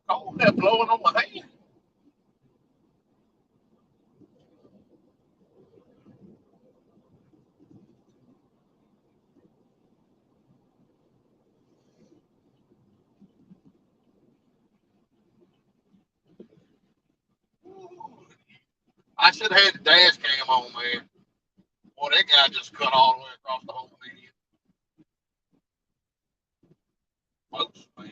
cold that blowing on my hand. I should have had the dash cam on, man. Boy, that guy just cut all the way across the whole median. Folks, man.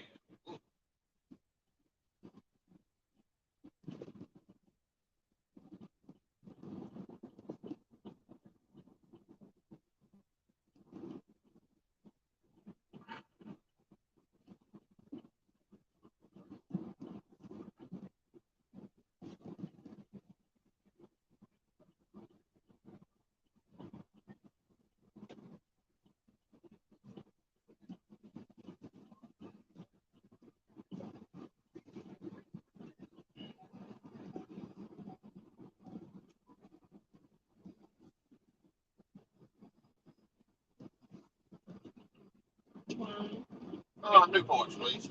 Newports, please.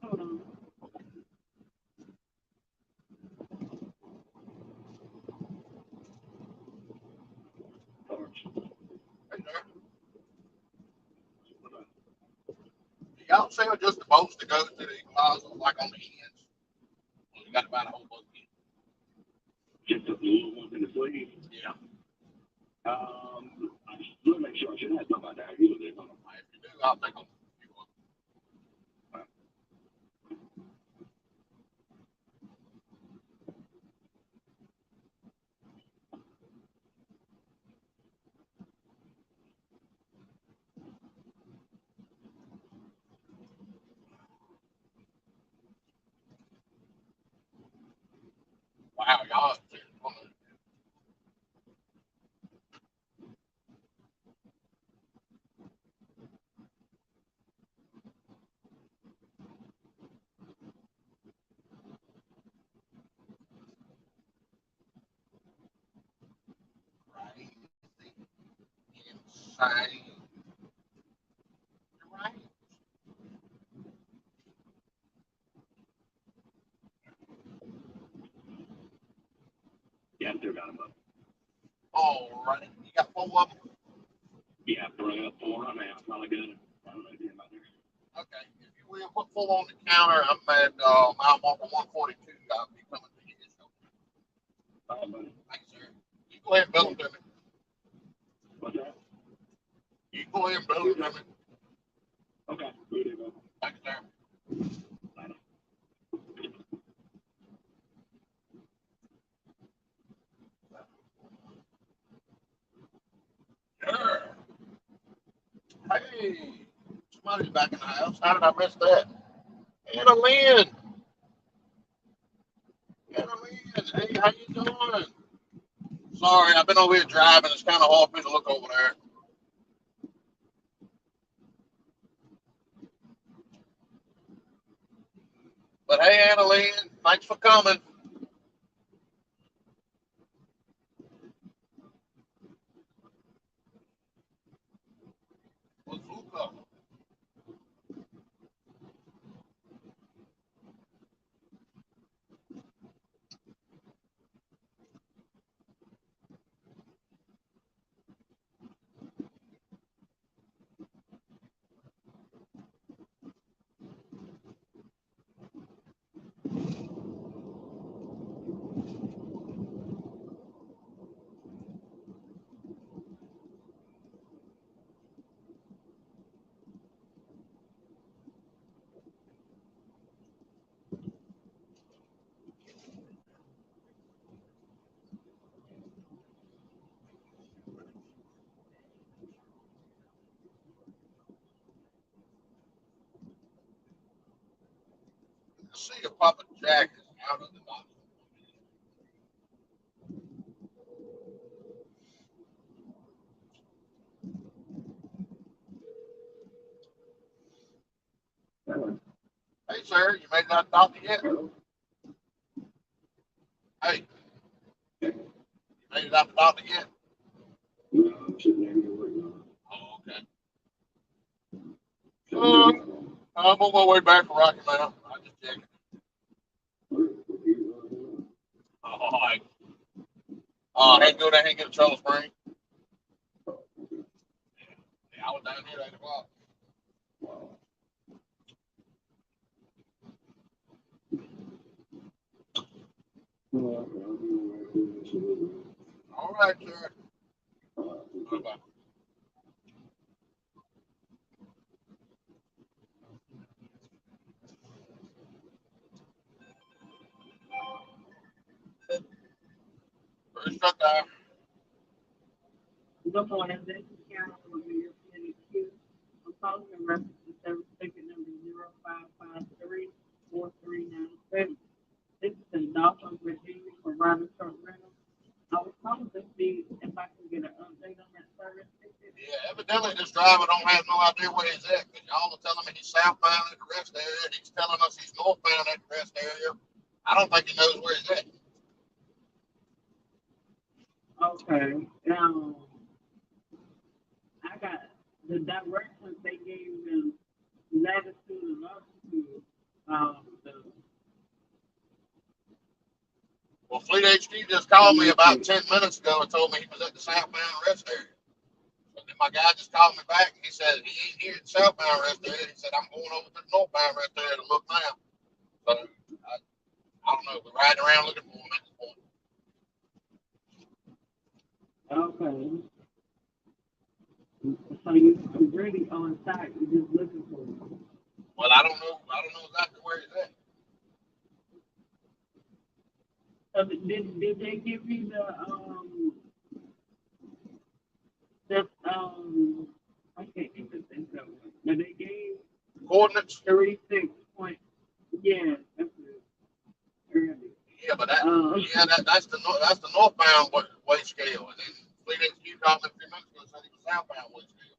Hold on. Right there. Y'all sell just the bolts that goes to the equalizer, like on the ends? Well, you got to buy the whole boat. Just the little ones in the sleeve. Yeah. I just want to make sure I should have something down here. If you do, I'll take them. Wow, y'all. Crazy. Insane. Right. Yeah, I still got them up. All right. You got 4 of them? Yeah, 4 on now. Probably good. I don't know anything about this. Okay. If you will, put 4 on the counter. I'm at mile marker 142. I'll be coming to you. All right, buddy. Thanks, sir. You go ahead and bill them to me. What's that? You go ahead and bill them to me. Okay. Good to go. Thanks, sir. Sure. Hey, somebody's back in the house. How did I miss that? Anna Lynn. Anna Lynn. Hey, how you doing? Sorry, I've been over here driving. It's kind of hard for me to look over there. But hey, Anna Lynn, thanks for coming. Bazooka. See if Papa Jack is out of the box. Hey, sir, you made it out the doctor yet? Hey, you made it out the doctor yet? No, I'm sitting there here waiting on Oh, okay. it. I'm on my way back from Rocky Mount. I just checked. I had to go down here and get a trailer spring. Yeah, I was down here at 8 o'clock. All right, sir. Bye-bye. First truck there. Good morning, this is Karen from your City Q. I'm calling in reference to service ticket number 0553-4397. This is in Dawson, Virginia for Robert Truck Rental. I was calling to see if I can get an update on that service ticket. Yeah, evidently this driver don't have no idea where he's at. Cause y'all are telling me he's southbound at the rest area, and he's telling us he's northbound at the rest area. I don't think he knows where he's at. Okay, I got the directions they gave them, latitude and longitude, Well, Fleet HD just called me about 10 minutes ago and told me he was at the southbound rest area. So then my guy just called me back and he said he ain't here at the southbound rest area. He said, I'm going over to the northbound rest area to look now. So I don't know. We're riding around looking for him at this point. okay. So you really on site, you just looking for them. Well, I don't know exactly where he's at. So did they give you I can't even think of it. But they gave Coordinates? 36 point, yeah, that's it. Early. Yeah, but that's the northbound weight scale. And then Fleet HD called me a few minutes ago and said he was southbound weight scale.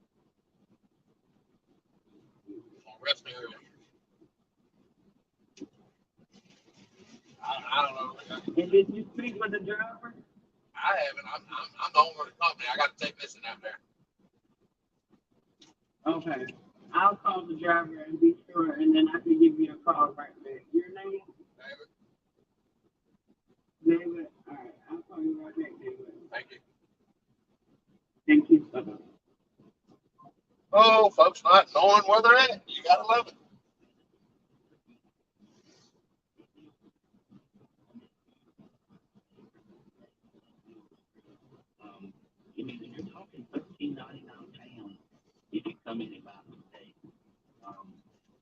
On rest area. I don't know. And did you speak with the driver? I haven't. I'm the owner of the company. I got a technician out there. Okay. I'll call the driver and be sure, and then I can give you a call right back. Your name? David. David? All right. I'll call you right back, David. Thank you. Thank you so much. Oh, folks not knowing where they're at. You gotta love it. I mean, when you're talking $13.99 pounds, if you come in and buy the steak,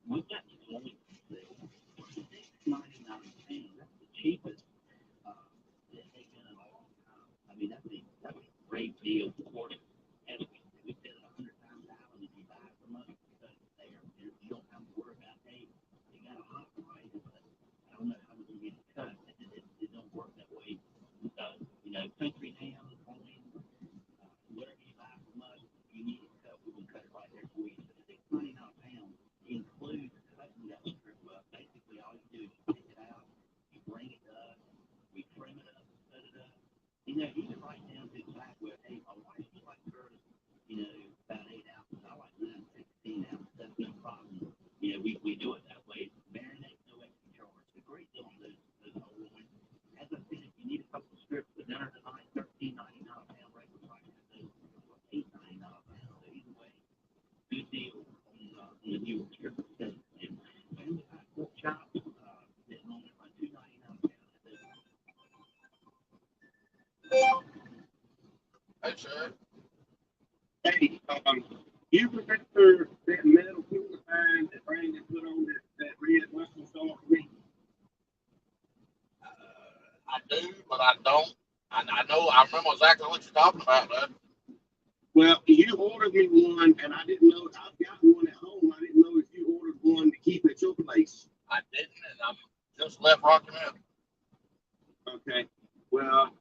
we've got 20 $6.99 pounds. That's the cheapest that they've been in a long time. I mean, that's a great deal. Of course, as we said 100 times out, if you buy it from us, because it's there, you don't have to worry about, hey, they got a hot price, but I don't know how we're going to get it cut. It don't work that way. You know, country ham, whatever you buy from us, you need it cut, we will cut it right there for you. So $6.99 pounds includes cutting that strip up. Basically, all you do is you pick it out, you bring it to us, we trim it up, cut it up. You know, even right down to the fact where, hey, my wife would like hers, you know, about 8 ounces. I like mine 16 ounces. That's no problem. You know, we do it that way. Marinate, no extra charge. The great deal on those whole ones. As I said, if you need a couple of strips for dinner tonight, $13.99 pound regular price. $8.99 pound. So either way, good deal on the new strip of steak. And family pack pork chops, they're normally about $2.99 pound. Hey, sir. Hey, you remember that metal cooler sign that Brandon put on that red Western Star for me? I do, but I don't. I know. I remember exactly what you're talking about, though. Well, you ordered me one, and I didn't know. I've got one at home. I didn't know if you ordered one to keep at your place. I didn't, and I'm just left Rocky Mountain. Okay. Well,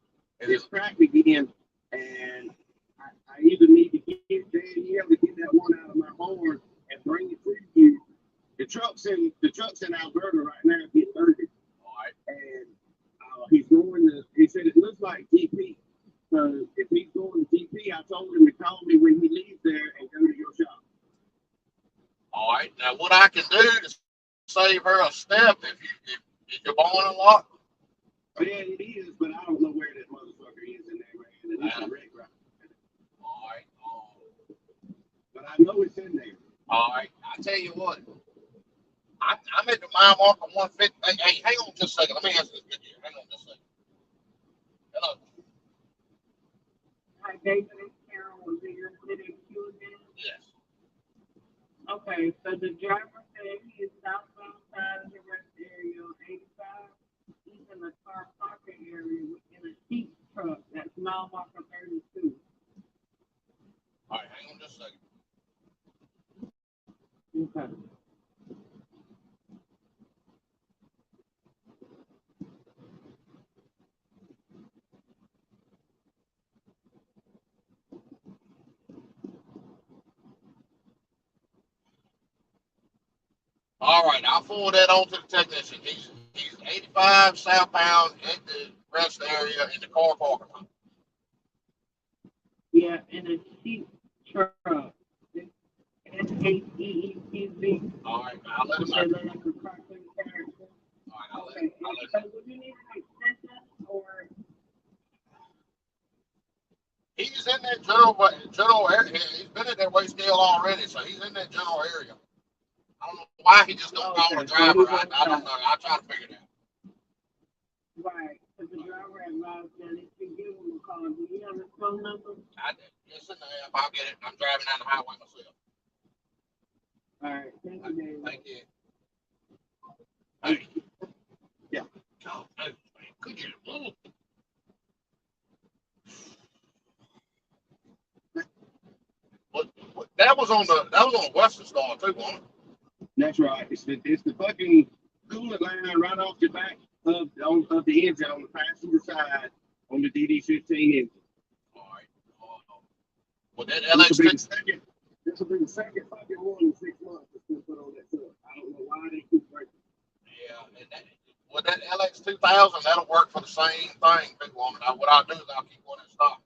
It it's is. cracked again, and I either need to get Danielle to get that one out of my barn and bring it to you. The truck's in Alberta right now, getting loaded, All right. and he's going to. He said it looks like GP. So if he's going to GP, I told him to call me when he leaves there and go to your shop. All right. Now, what I can do to save her a step, if your barn unlocked, Yeah, it is, but I don't know where that motherfucker is in there All right, I tell you what, I'm at the mile mark of 150. Hey, hang on just a second. Let me answer this good here. Hang on just a second. Hello. Hi, David and Carol, was it your city queue again? Yes. Okay, so the driver said he is southbound side of the rest area on 85. He's in the car parking area in a heat truck that's mile marker 32. All right, hang on just a second. Okay. All right, I'll forward that on to the technician. He's 85 southbound at the rest area in the car parking lot. Yeah, in a heat truck. SHEETV. All right, I'll let him know. They look like a cartoon character. All right, I'll let Okay, him know. so would you need an extension or? He's in that general area. He's been in that way scale already, so he's in that general area. I don't know why he just don't call the driver. I don't know. I'll try to figure it out. Right, because the driver advised that if you give him a call, do you have his phone number? It's in the app. I'll get it. I'm driving down the highway myself. All right, thank you, David. Thank you. Hey. Yeah. God, hey, could you move? What, that was on Western Star too, wasn't it? That's right. It's the fucking coolant line right off the back of the engine on the passenger side on the DD15 engine. All right. Well, that This will be the second fucking one in 6 months that's been put on that truck. I don't know why they keep breaking. Yeah, and that LX2000, that'll work for the same thing, big woman. What I'll do is I'll keep one in stock.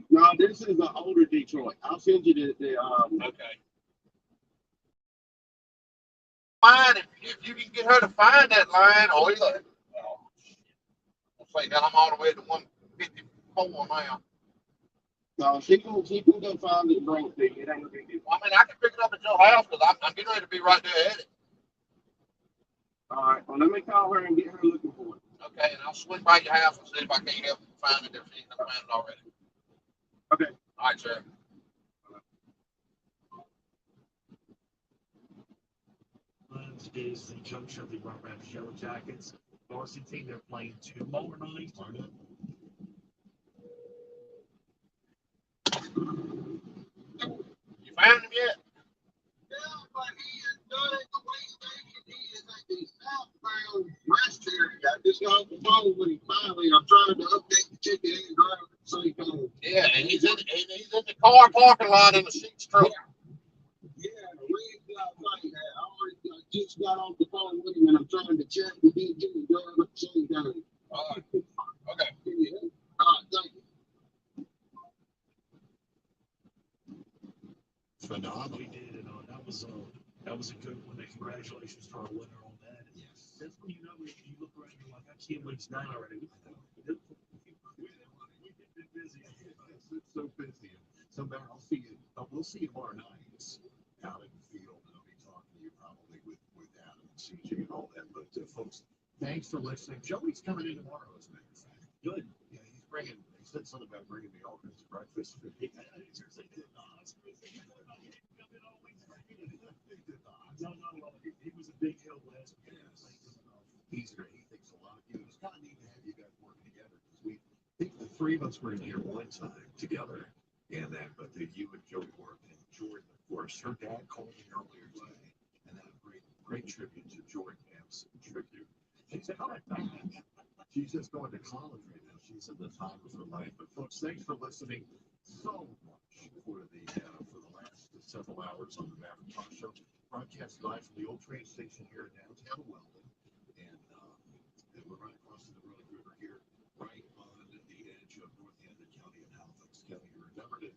No, this is an older Detroit. I'll send you the Okay. Fine, if you can get her to find that line, or either, I'll say that I'm all the way to 154 now. No, she can go find it and bring it to you. It ain't a big deal. I mean, I can pick it up at your house because I'm getting ready to be right there at it. All right, well, let me call her and get her looking for it. Okay, and I'll swing by your house and see if I can't help find it if she ain't found it already. Okay. All right, sir. Is the junction of the Run Rams Yellow Jackets. Varsity team, they're playing tomorrow night. You found him yet? Yeah, but he is done it the way station. He is at the southbound rest area. I just got off the phone with him finally. I'm trying to update the ticket and drive it so he can. Yeah, and he's in the car parking lot in the Sheets truck. Yeah, the red light light. I just got off the phone with him and I'm trying to check the DG and drive at the same time. All right. Okay. Yeah. All right, thank you. Phenomenal. We did, and that was a good one. And congratulations to our winner on that. Yes. That's when you know if you look around, you're like, I can't believe it's done already. We've been busy. It's so busy. So I'll see you. We'll see you tomorrow night. It's out in the field, and I'll be talking to you probably with Adam and CJ and all that. But folks, thanks for listening. Joey's coming in tomorrow, as a matter of fact. Good. Yeah, he said something about bringing me all kinds of breakfast. He seriously did not. No. He was a big help last week. He thinks a lot of you. It's kind of neat to have you guys working together because we think the three of us were in here one time together, and but you and Joey worked, and Jordan, of course, her dad called me earlier today, and that great tribute to Jordan Hamp's tribute. She said, "Oh, she's just going to college right now. She's in the time of her life." But folks, thanks for listening so much for the last several hours on the Maverick Talk Show, broadcast live from the old train station here in downtown Weldon, and we're right across the Roanoke River here, right on the edge of North Hampton County and Halifax County. Remember to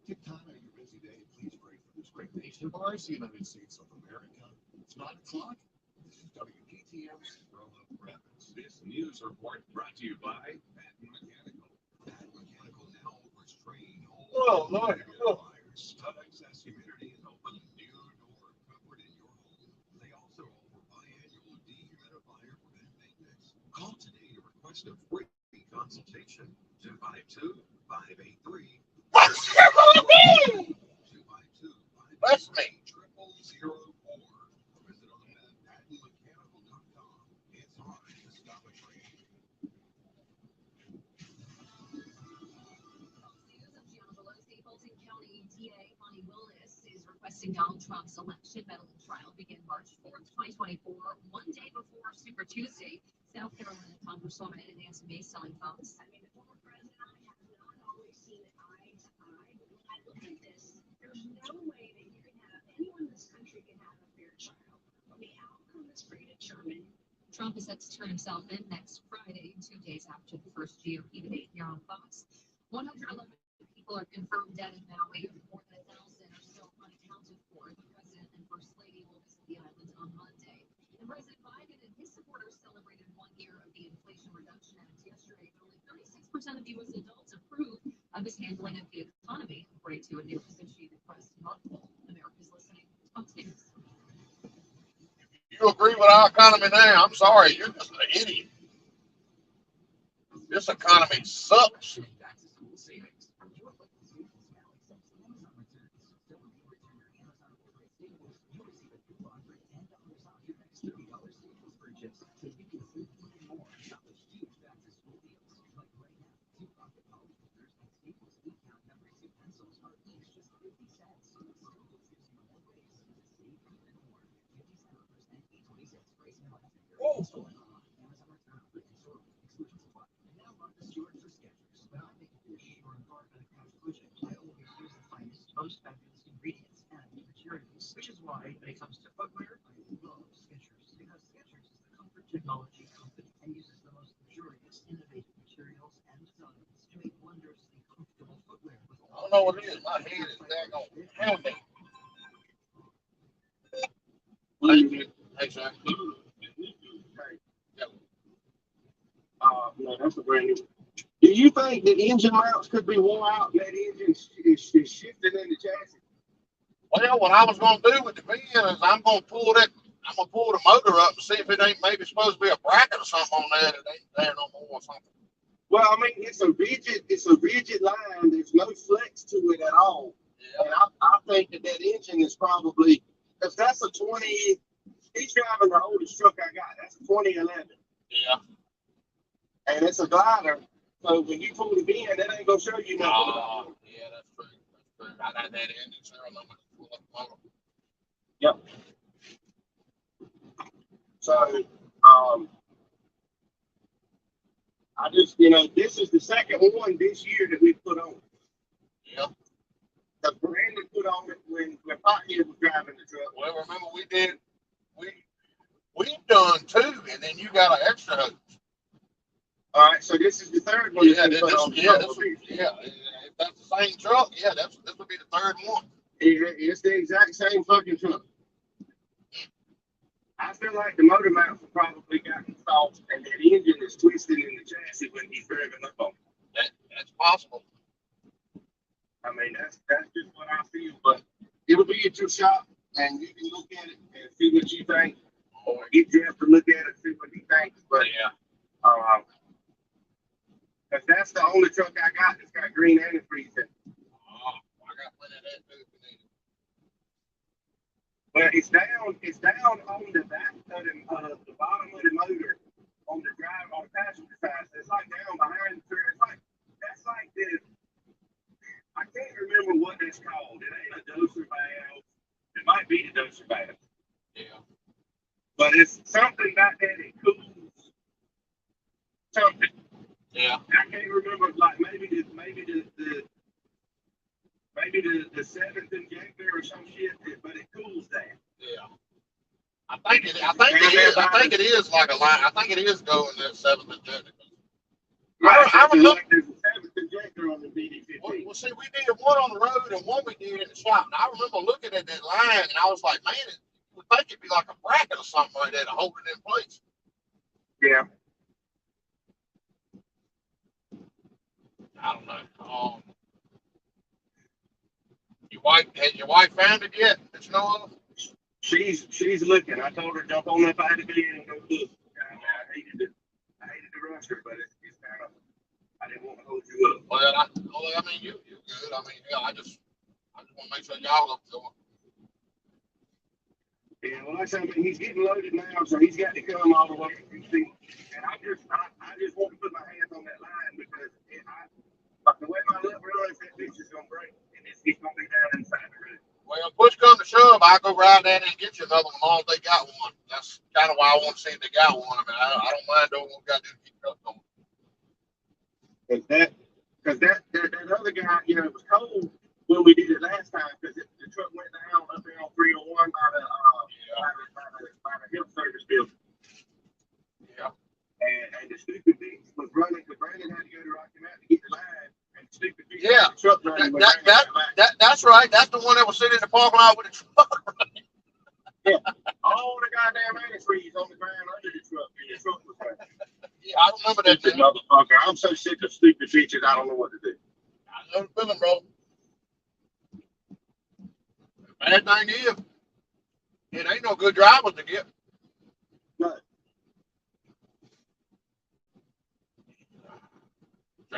take time out of your busy day and please pray for this great nation of ours, the United States of America. It's 9 o'clock. This is WPTM Roanoke Rapids. This news report brought to you by Patton Mechanical. Patton Mechanical now offers training all Oh, Lord. fires. request a free consultation. 252-583. What's your movie? 252-583. Bless me. 0004. Visit on PattonMechanical.com. It's hard to stop a train. Fulton County DA Bonnie Willis is requesting Donald Trump's election meddling trial begin March 4th, 2024, one day before Super Tuesday. South Carolina Congresswoman Nancy Mace selling votes. I mean, the former president and I have not always seen eye to eye, but when I look at this, there's no way that you can have anyone in this country can have a fair trial. The outcome is predetermined. Trump is set to turn himself in next Friday, 2 days after the first GOP debate here on Fox. 111 people are confirmed dead in Maui. More than 1,000 are still unaccounted for. The president and first lady will visit the island on Monday. And President Biden and his supporters celebrated 1 year of the Inflation Reduction Act yesterday. Only 36% of U.S. adults approve of his handling of the economy, according to a new Associated Press poll. America's listening. Fox News. You agree with our economy now? I'm sorry, you're just an idiot. This economy sucks. Most fabulous ingredients and materials, which is why when it comes to footwear, I love Skechers, because Skechers is the comfort technology company and uses the most luxurious, innovative materials and designs to make wondrously comfortable footwear. With I don't know what it is. My head is daggone pounding. Thank you. Hey, sir. No, that's a brand new. Do you think the engine mounts could be worn out and that engine is shifting in the chassis? Well, what I was going to do with the van is I'm going to pull the motor up and see if it ain't maybe supposed to be a bracket or something on there that ain't there no more or something. Well, I mean, it's a rigid line. There's no flex to it at all. Yeah. And I think that engine is probably, because that's a 20, he's driving the oldest truck I got. That's a 2011. Yeah. And it's a glider. So when you pull the bin, that ain't going to show you nothing. Yeah, that's true. That's true. I got that engine serial number to pull up the motor. Yep. So, I just, this is the second one this year that we put on. Yeah. The Brandon put on it when Pothead was driving the truck. Well, remember we've done 2, and then you got an extra hose. All right, so this is the third one. Yeah, if that's the same truck. Yeah, this would be the third one. It's the exact same fucking truck. I feel like the motor mounts have probably gotten soft, and that engine is twisted in the chassis when he's driving up on it. That's possible. I mean, that's just what I feel. But it'll be at your shop, and you can look at it and see what you think, or get Jeff to look at it and see what he thinks. But Yeah. Because that's the only truck I got that's got green antifreeze in it. I got plenty of that too if you need it. But it's down on the back of the bottom of the motor on the drive on the passenger side. So it's like down behind the trailer. That's like this. I can't remember what that's called. It ain't a doser valve. It might be the doser valve. Yeah. But it's something like that. It cools something. Yeah. I can't remember, like maybe the 7th injector or some shit, but it cools that. Yeah. I think it is like a line. I think it is going to 7th injector. I remember. Like there's a 7th injector on the BD-15. Well, see, we did one on the road and one we did in the shop. And I remember looking at that line and I was like, man, you would think it'd be like a bracket or something like that to hold it in place. Yeah. I don't know. Has your wife found it yet? That you know of? She's looking. I told her jump on up out of bed and go look. I hated to rush her, but y'all up to. Yeah, well, like I said, he's getting loaded now, so he's got to come all the way. See, and I just want to put my hands on that line because the way my left runs, that bitch is gonna break, and it's gonna be down inside the road. Well, push come to shove, I go right down and get you another one. Long as they got one. That's kind of why I want to see if they got one. I mean, I don't mind doing what we got to do to keep it up going. Because that other guy, you know, it was cold when we did it last time because the truck went down up there on 301 by the health service building. Yeah. And the stupid bitch was running because Brandon had to go to Rocky Mountain to get the line. And the stupid bitch Yeah. had the truck running. That's right. That's the one that was sitting in the parking lot with the truck. Yeah. All the goddamn antifreeze on the ground under the truck. And the truck was running. Yeah, I remember that. Stupid motherfucker. I'm so sick of stupid bitches. I don't know what to do. I know the feeling, bro. Bad thing is, it ain't no good drivers to get. No.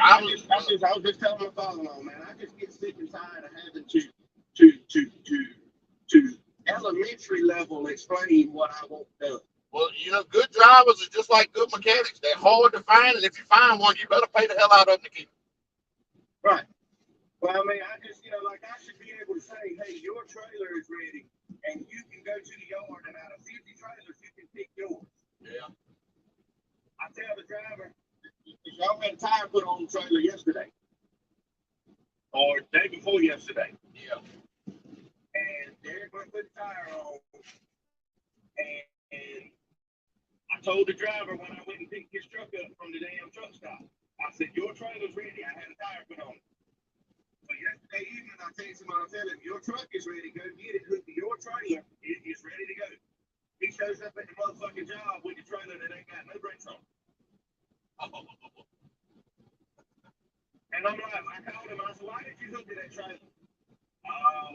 I was just telling my father-in-law, man, I just get sick and tired of having to elementary level explain what I want done. Well, you know, good drivers are just like good mechanics. They're hard to find, and if you find one, you better pay the hell out of them to keep it. Right. Well, I mean, I just, you know, like I should be able to say, hey, your trailer is ready, and you can go to the yard, and out of 50 trailers, you can pick yours. Yeah. I tell the driver, y'all had a tire put on the trailer yesterday, or the day before yesterday. Yeah. And Derek went to put the tire on, and I told the driver when I went and picked his truck up from the damn truck stop, I said, your trailer's ready. I had a tire put on it. So yesterday evening, I texted him, I tell him, your truck is ready. Go get it. Hook to your trailer. It's ready to go. He shows up at the motherfucking job with the trailer that ain't got no brakes on. And I'm like, I called him. I said, why did you hook to that trailer?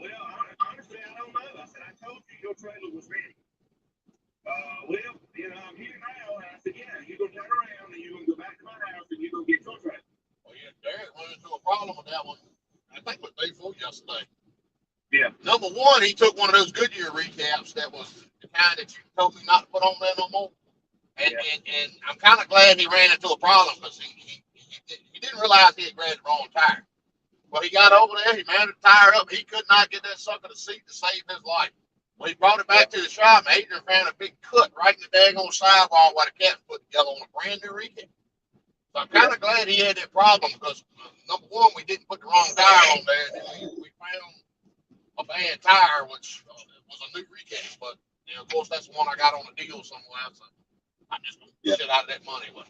Well, honestly, I don't know. I said, I told you your trailer was ready. Well, you know, I'm here now. And I said, yeah, you're going to turn around and you're going to go back to my house and you're going to get your trailer. Well, yeah, Derek run into a problem with that one. I think it was day before yesterday. Yeah. Number one, he took one of those Goodyear recaps that was the kind that you told me not to put on there no more. And I'm kind of glad he ran into a problem because he didn't realize he had grabbed the wrong tire. Well, he got over there, he mounted the tire up, he could not get that sucker to seat to save his life. Well, he brought it back to the shop, and Adrian found a big cut right in the daggone sidewall where the cap's put together on a brand new recap. So I'm kind of glad he had that problem because, number one, we didn't put the wrong tire on there. We found a bad tire, which was a new recap. But, you know, of course, that's the one I got on a deal somewhere. So I'm just going to shit out of that money. But.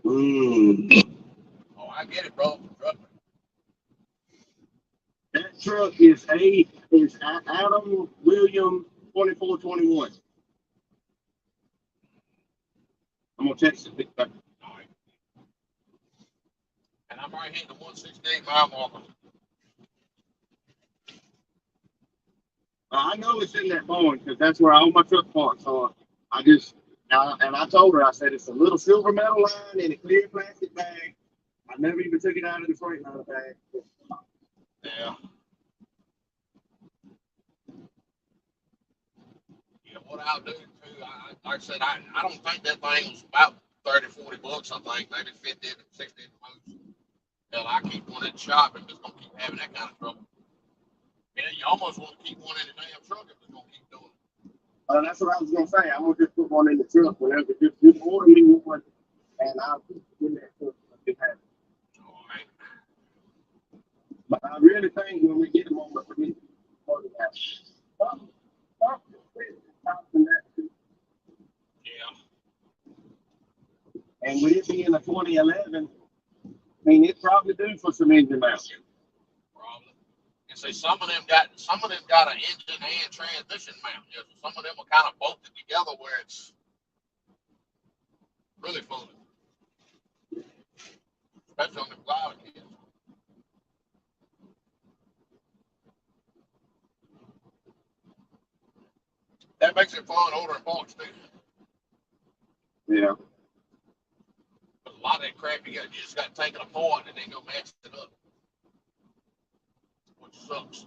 Oh, I get it, bro. Trust me. That truck is Adam William 2421. I'm gonna text it. All right. And I'm right hitting the 168 mile marker. I know it's in that barn because that's where all my truck parts are. I told her, I said it's a little silver metal line in a clear plastic bag. I never even took it out of the Freightliner bag. Yeah. Yeah, what I'll do too, like I said, I don't think that thing was about 30, 40 bucks, I think, maybe 50, 60 at the most. Hell, I keep one in the shop and just gonna keep having that kind of trouble. Yeah, you almost want to keep one in the damn truck if we're gonna keep doing it. That's what I was gonna say. I'm gonna just put one in the truck whenever. Just order me one, and I'll put it in that truck. All right. But I really think when we get them on the permit, and with it being a 2011, I mean it's probably due for some engine mounts. Probably. And say some of them got an engine and transmission mount. Yeah, so some of them are kind of bolted together where it's really fun. Especially on the cloud kids. That makes it fun ordering parts too. Yeah. But a lot lot of that crap you just got to take it apart and then go match it up, which sucks.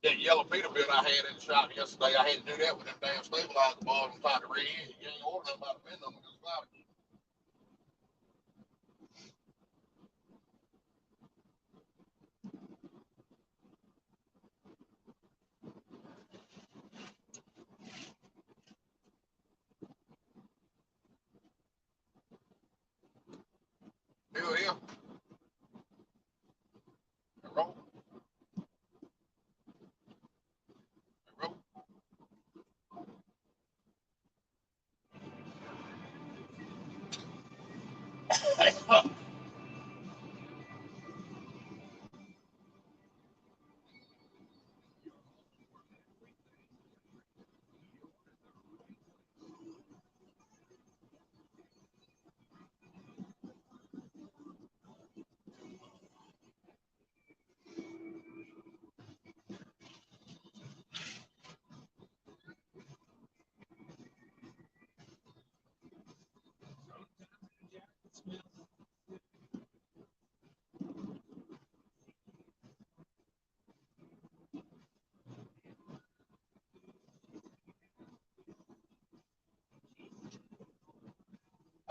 That yellow Peterbilt I had in the shop yesterday, I had to do that with them damn stabilizer bars and try to read in. You ain't ordering them about a bend them because it's loud. Still here. Roll. Roll.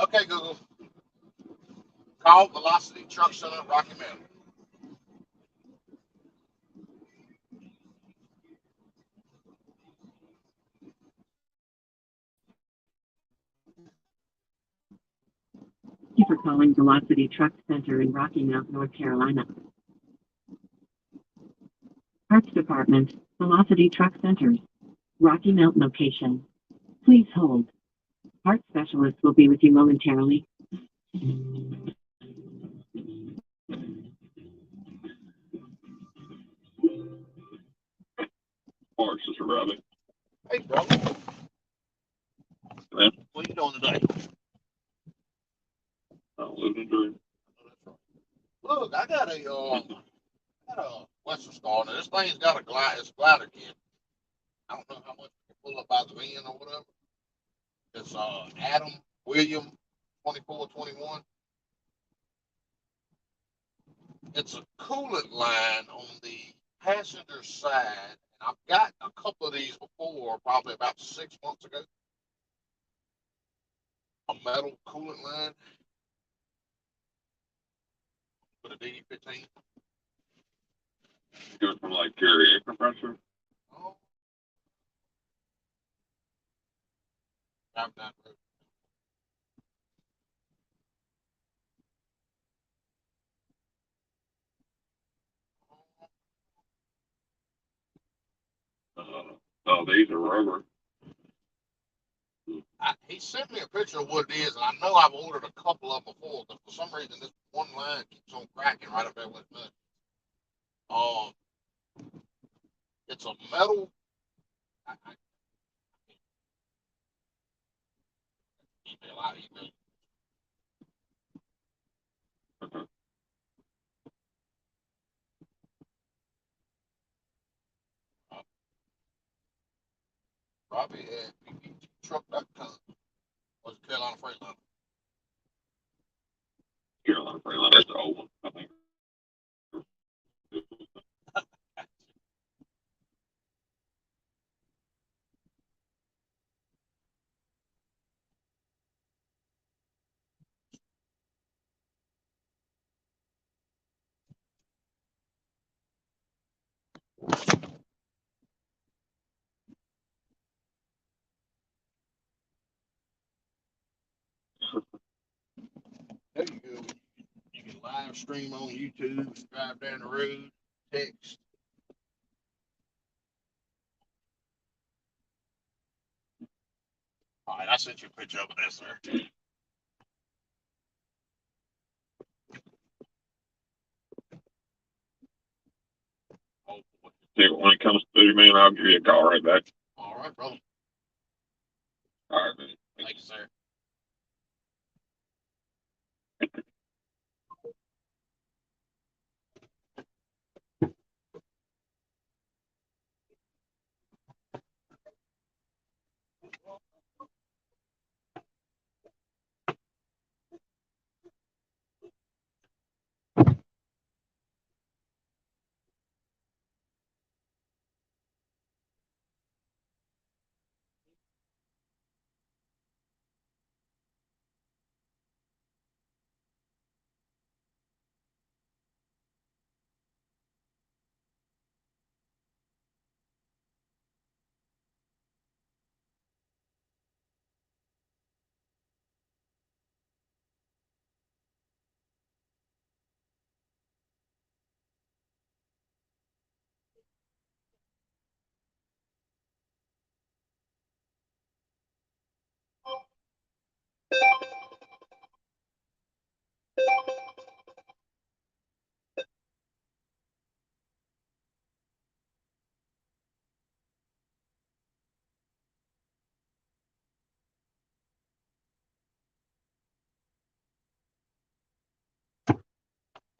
Okay, Google. Call Velocity Truck Center, Rocky Mountain. Thank you for calling Velocity Truck Center in Rocky Mount, North Carolina. Parts Department, Velocity Truck Centers, Rocky Mount location. Please hold. Parts specialist will be with you momentarily. Parts, this is Robbie. Hey, brother. Man, What are you doing today? I'm living a dream. Look, I got a Western Star. Now, this thing's got it's a glider kit. I don't know how much you can pull up by the van or whatever. It's Adam William 2421. It's a coolant line on the passenger side. And I've got a couple of these before, probably about 6 months ago. A metal coolant line with a DD15. Do it from like your air compressor. Oh, I'm not. Oh, these are rubber. He sent me a picture of what it is, and I know I've ordered a couple of them before, but for some reason this one line keeps on cracking right up there with me. It's a metal. I email out email. Robbie at PPGTruck.com. Was Carolina Freightliner. Carolina Freightliner. That's the old one, I think. There you go. You can live stream on YouTube, drive down the road, text. All right, I sent you a picture of this there. Oh, Yeah, when it comes through, man, I'll give you a call right back. all right, brother. All right, man. Thank you, sir.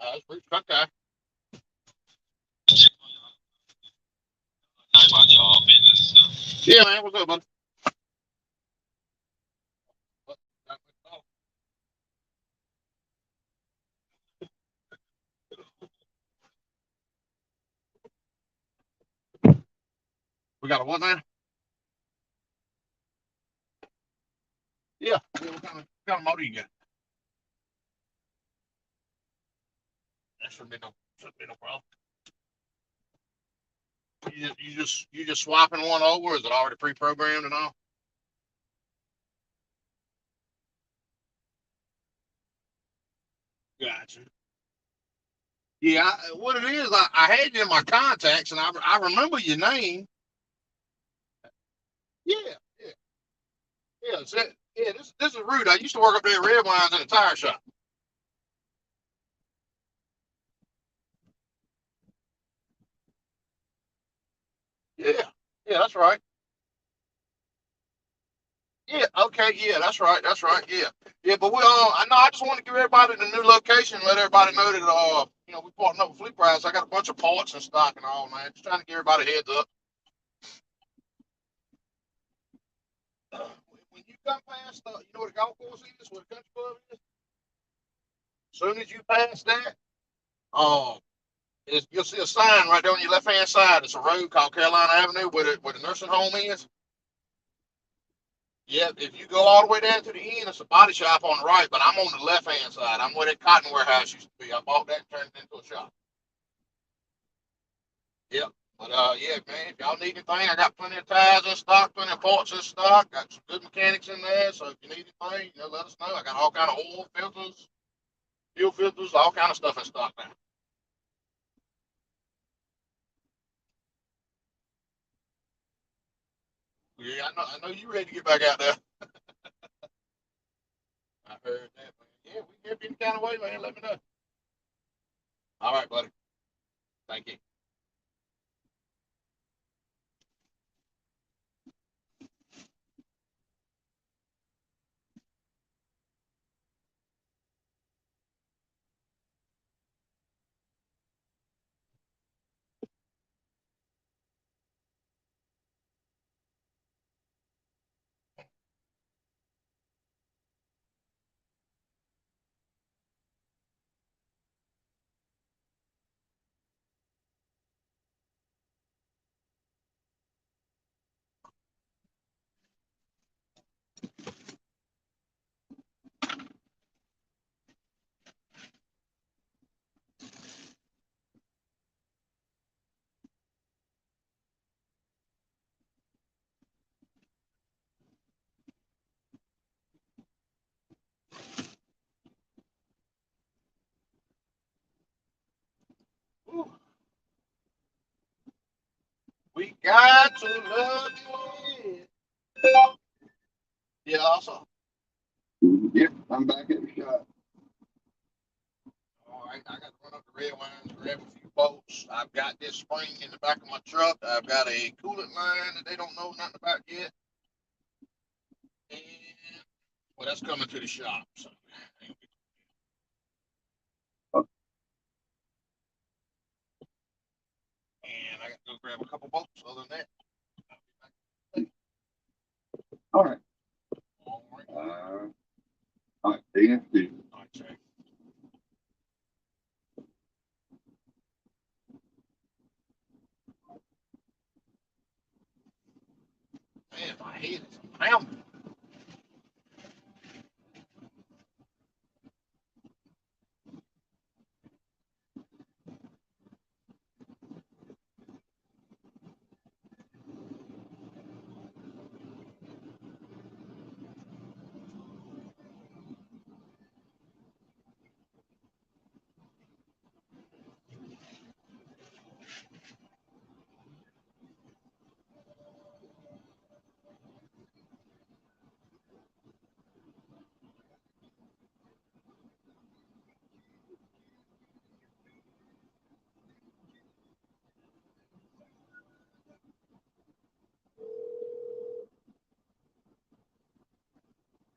That's Bruce okay. Yeah, man. What's up, bud? We got a what now? Yeah. What kind of motor you got? That shouldn't be no problem. You just swapping one over? Is it already pre-programmed and all? Gotcha. Yeah, what it is, I had you in my contacts, and I remember your name. Yeah, yeah, yeah. Yeah, this is Rude. I used to work up there at Red Wines in a tire shop. Yeah, yeah, that's right. Yeah, okay, yeah, that's right, yeah, yeah. But I know I just want to give everybody the new location, let everybody know that we partnered up with Fleet Price. I got a bunch of parts in stock and all, man. Just trying to give everybody a heads up. When you come past, you know what a golf course is, what a country club is. As soon as you pass that, um, you'll see a sign right there on your left hand side. It's a road called Carolina Avenue, where the nursing home is. Yep, if you go all the way down to the end, it's a body shop on the right, but I'm on the left hand side. I'm where that cotton warehouse used to be. I bought that and turned it into a shop. Yep. But yeah, man, if y'all need anything, I got plenty of tires in stock, plenty of parts in stock. Got some good mechanics in there. So if you need anything, let us know. I got all kind of oil filters, fuel filters, all kind of stuff in stock now. Yeah, I know you ready to get back out there. I heard that, man. Yeah, we can help you any kind of way, man. Let me know. All right, buddy. Thank you. Whew. We got to love you. Yeah, also. Yep, I'm back at the shop. All right, I got to run up to Red Wines, grab a few bolts. I've got this spring in the back of my truck. I've got a coolant line that they don't know nothing about yet. And, well, that's coming to the shop. So, and I got to go grab a couple bolts. Other than that, All right. all right. All right, DFD. All right, check. Man, my head is pounding.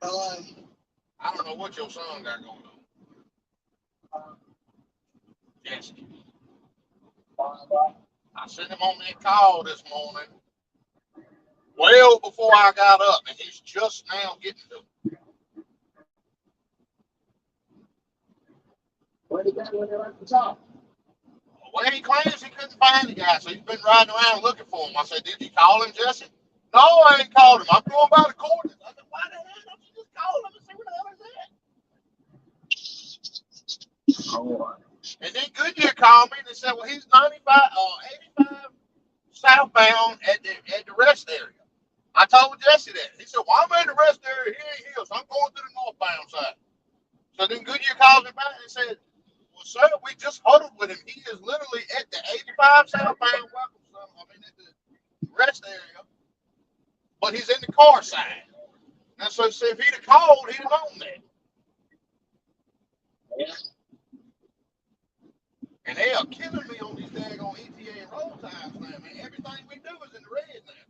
Hello. I don't know what your son got going on. Jesse. I sent him on that call this morning, well before I got up, and he's just now getting to it. Where did that one at the top? Well, he claims he couldn't find the guy, so he's been riding around looking for him. I said, did you call him, Jesse? No, I ain't called him. I'm going by the coordinates. I said, why the hell don't you just call him and see where the hell he's at? Oh, And then Goodyear called me and they said, well, he's 85 southbound at the rest area. I told Jesse that. He said, well, I'm in the rest area. He ain't here, so I'm going to the northbound side. So then Goodyear calls me back and said, well, sir, we just huddled with him. He is literally at the 85 southbound at the rest area, but he's in the car side. And so if he'd have called, he'd have known that. yeah. And they are killing me on these daggone ETA and roll times now, man. Everything we do is in the red now.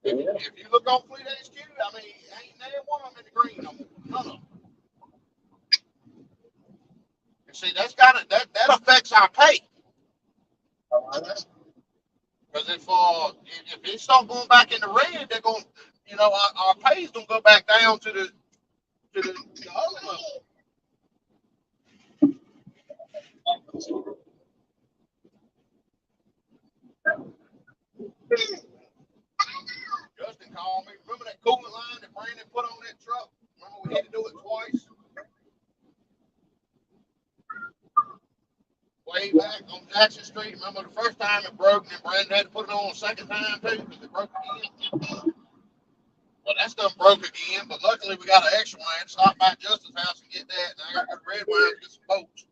If you look on Fleet HQ, I mean, ain't there one of them in the green no more. None of them. And see, that affects our pay. Because if it start going back in the red, they're going, our pay's gonna go back down to the other level. Justin called me. Remember that coolant line that Brandon put on that truck? Remember we had to do it twice? Way back on Jackson Street. Remember the first time it broke and then Brandon had to put it on a second time too because it broke again? Well, that stuff broke again, but luckily we got an extra one. I had to stop by Justin's house and get that. And I got to go to Red Wine and get some bolts.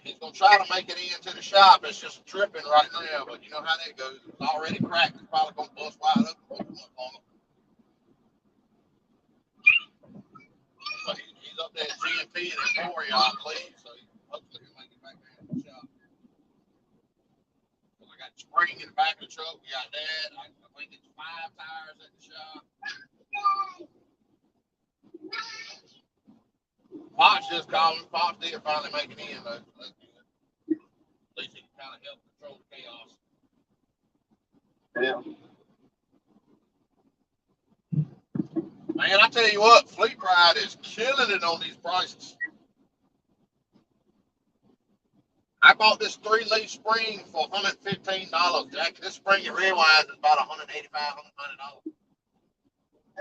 He's going to try to make it into the shop. It's just tripping right now, but you know how that goes. It's already cracked. It's probably going to bust wide open on him. But he's up there at GMP and Emporia, I believe, so hopefully he'll make it back there in the shop. Well, I got the spring in the back of the truck. We got that. I think it's 5 tires at the shop. Fox just called him. Fox did finally make it in, though. So that's good. At least he can kind of help control the chaos. Yeah. Man, I tell you what, Fleet Ride is killing it on these prices. I bought this 3-leaf spring for $115, Jack. This spring at Redwine is about $185,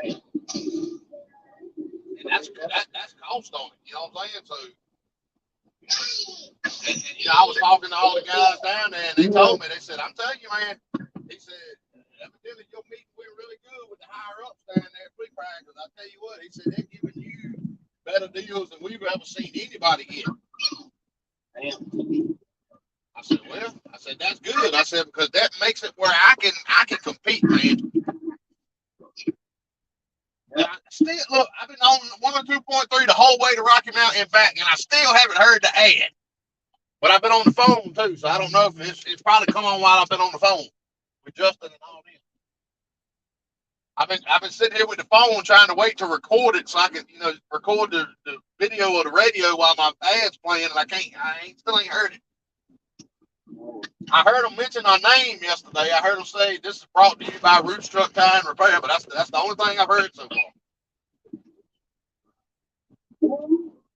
$190. And that's cost on it, you know what I'm saying? So, and, I was talking to all the guys down there, and they told me, they said, I'm telling you, man, he said, evidently your meeting went really good with the higher ups down there at Fleet Ride, because I tell you what, he said, they're giving you better deals than we've ever seen anybody get. Damn. I said, well, that's good. I said, because that makes it where I can compete, man. And I still, look, I've been on 102.3 the whole way to Rocky Mountain and back, and I still haven't heard the ad. But I've been on the phone, too, so I don't know if it's probably come on while I've been on the phone with Justin and all this. I've been sitting here with the phone trying to wait to record it so I can, record the video or the radio while my ad's playing, and I still ain't heard it. I heard him mention our name yesterday. I heard him say this is brought to you by Roots Truck Tire and Repair, but that's the only thing I've heard so far.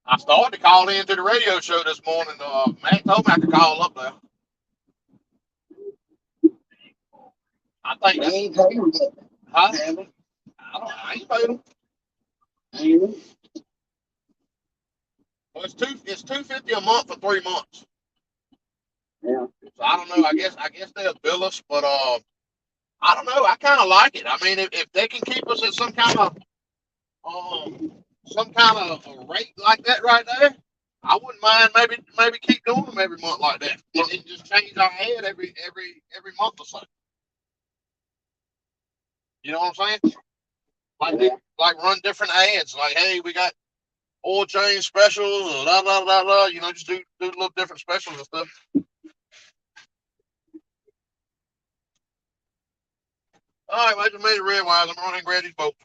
I started to call into the radio show this morning. Matt told me I could call up there. I think They ain't paying it. huh? Damn it. I ain't paid them. Ain't it? Well, it's $250 a month for 3 months. Yeah. So I don't know. I guess they'll bill us, but I don't know. I kind of like it. I mean, if they can keep us at some kind of a rate like that right there, I wouldn't mind maybe keep doing them every month like that. And just change our head every month or so. You know what I'm saying? Like run different ads. Like, hey, we got oil change specials, or blah blah blah blah. Just do little different specials and stuff. All right, I just made it red wise. I'm running and grab these boats.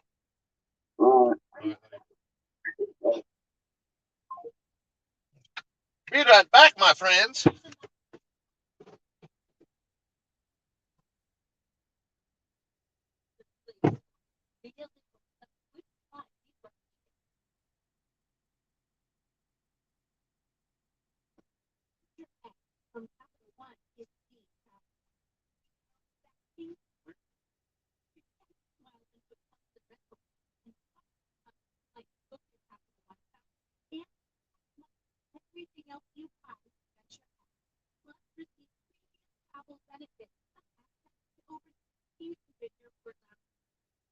Be right back, my friends. Everything else you have is Venture X. Plus, receive premium travel benefits such as access to overseas with your program.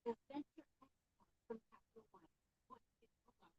The Venture X card from Capital One. What is allowed?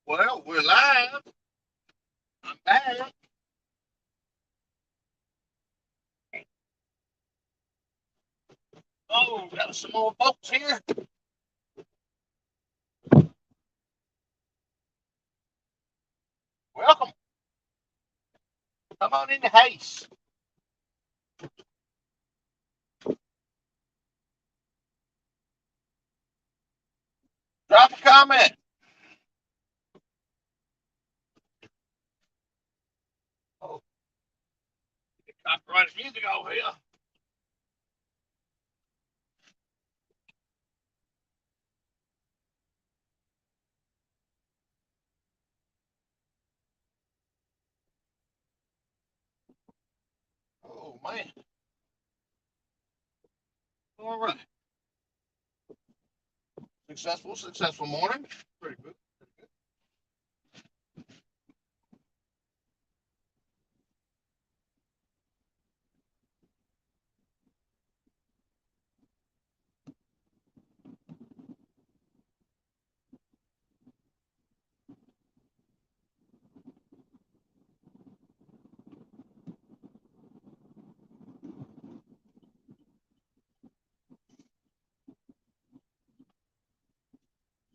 Well, we're live. I'm back. Oh, got some more folks here. Welcome. Come on in the house. Drop a comment. Oh, copyright music over here. Oh, man. All right. Successful morning. Pretty good.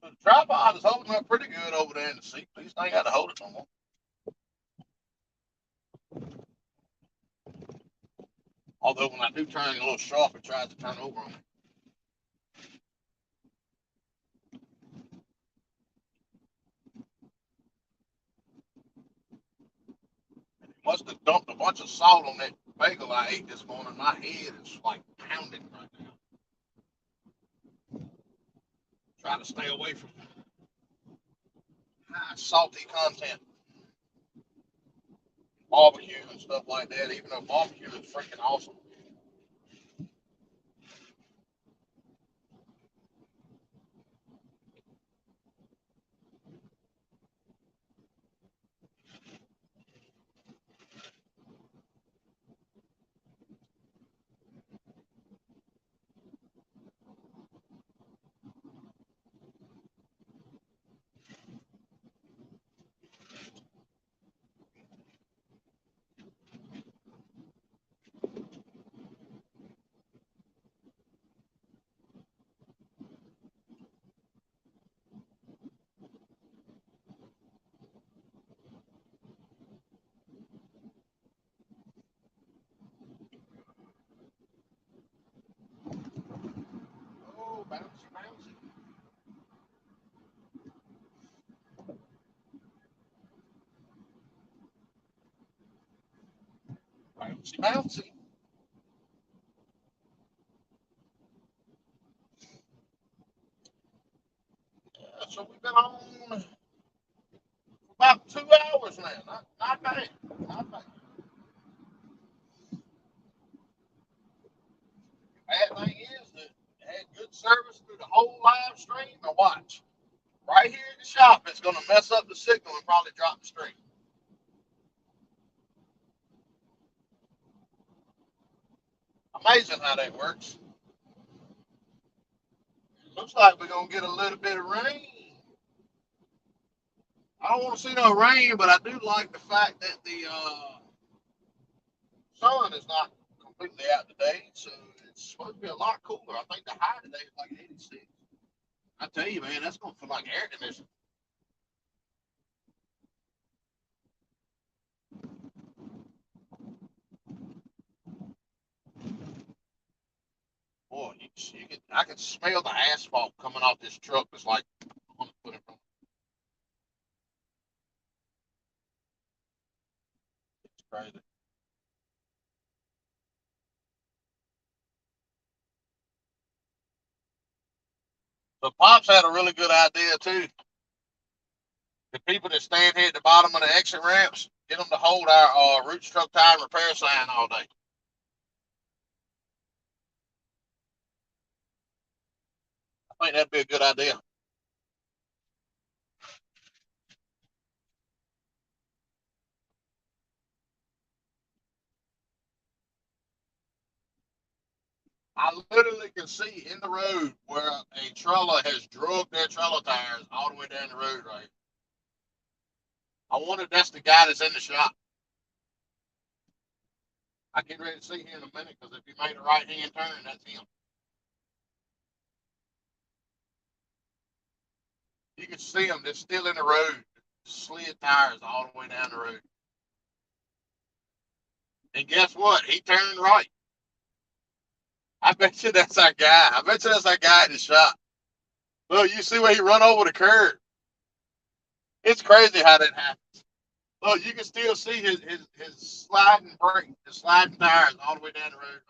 So the tripod is holding up pretty good over there in the seat. At least I ain't got to hold it no more. Although when I do turn it a little sharp, it tries to turn over on me. Must have dumped a bunch of salt on that bagel I ate this morning. My head is like pounding right now. Try to stay away from high salty content, barbecue and stuff like that, even though barbecue is freaking awesome. bouncy, bouncy. So we've been on about 2 hours now. Not bad. Not bad. Bad thing is that it had good service through the whole live stream. Now watch. Right here in the shop, it's going to mess up the signal and probably drop the stream. Amazing how that works. Looks like we're going to get a little bit of rain. I don't want to see no rain, but I do like the fact that the sun is not completely out today, so it's supposed to be a lot cooler. I think the high today is like 86. I tell you, man, that's going to feel like air conditioning. Boy, I can smell the asphalt coming off this truck. It's like I want to put it from. It's crazy. So Pops had a really good idea too. The people that stand here at the bottom of the exit ramps, get them to hold our Roots Truck Tire and Repair sign all day. I think that'd be a good idea. I literally can see in the road where a trailer has drugged their trailer tires all the way down the road right. I wonder if that's the guy that's in the shop. I get ready to see here in a minute because if he made a right hand turn, that's him. You can see him. They're still in the road. Slid tires all the way down the road. And guess what? He turned right. I bet you that's our guy. I bet you that's our guy in the shop. Look, you see where he run over the curb. It's crazy how that happens. Look, you can still see his sliding brake, his sliding tires all the way down the road.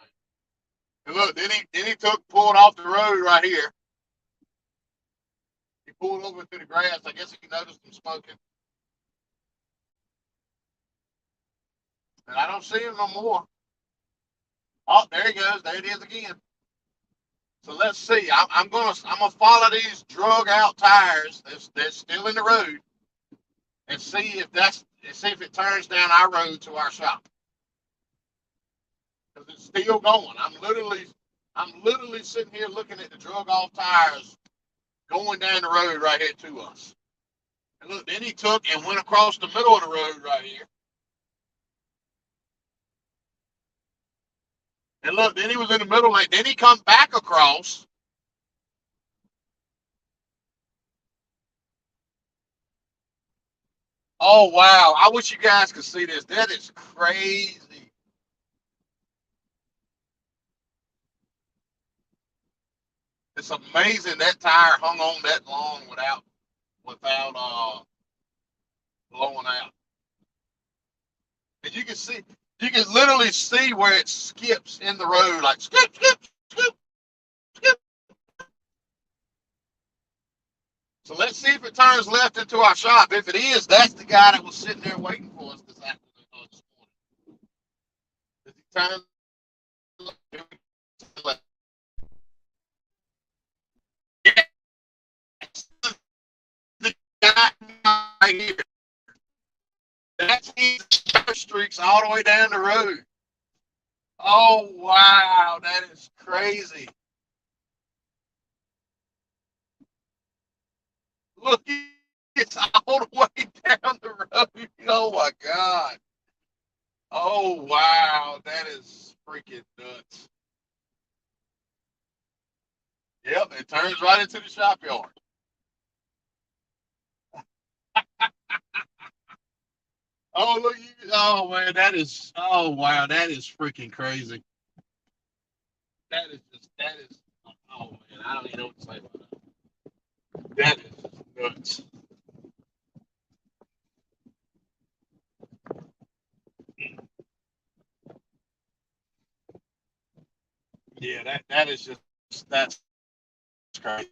And look, then he pulled off the road right here. He pulled over to the grass. I guess he noticed him smoking. And I don't see him no more. Oh, there he goes. There it is again. So let's see. I'm gonna follow these drug out tires that's still in the road and see if it turns down our road to our shop. Because it's still going. I'm literally sitting here looking at the drug off tires going down the road right here to us. And look, then he took and went across the middle of the road right here. And look, then he was in the middle lane. Then he come back across. Oh, wow. I wish you guys could see this. That is crazy. It's amazing that tire hung on that long without blowing out. And you can literally see where it skips in the road, like skip, skip, skip, skip. So let's see if it turns left into our shop. If it is, that's the guy that was sitting there waiting for us this afternoon or this morning. Does he turn left? Yeah. The guy right here. That's his streaks all the way down the road. Oh, wow. That is crazy. Look, it's all the way down the road. Oh, my God. Oh, wow. That is freaking nuts. Yep, it turns right into the shop yard. Oh, look. Oh, man. Oh, wow. That is freaking crazy. That is, oh, man. I don't even know what to say about that. That is nuts. Yeah, that is just that's crazy.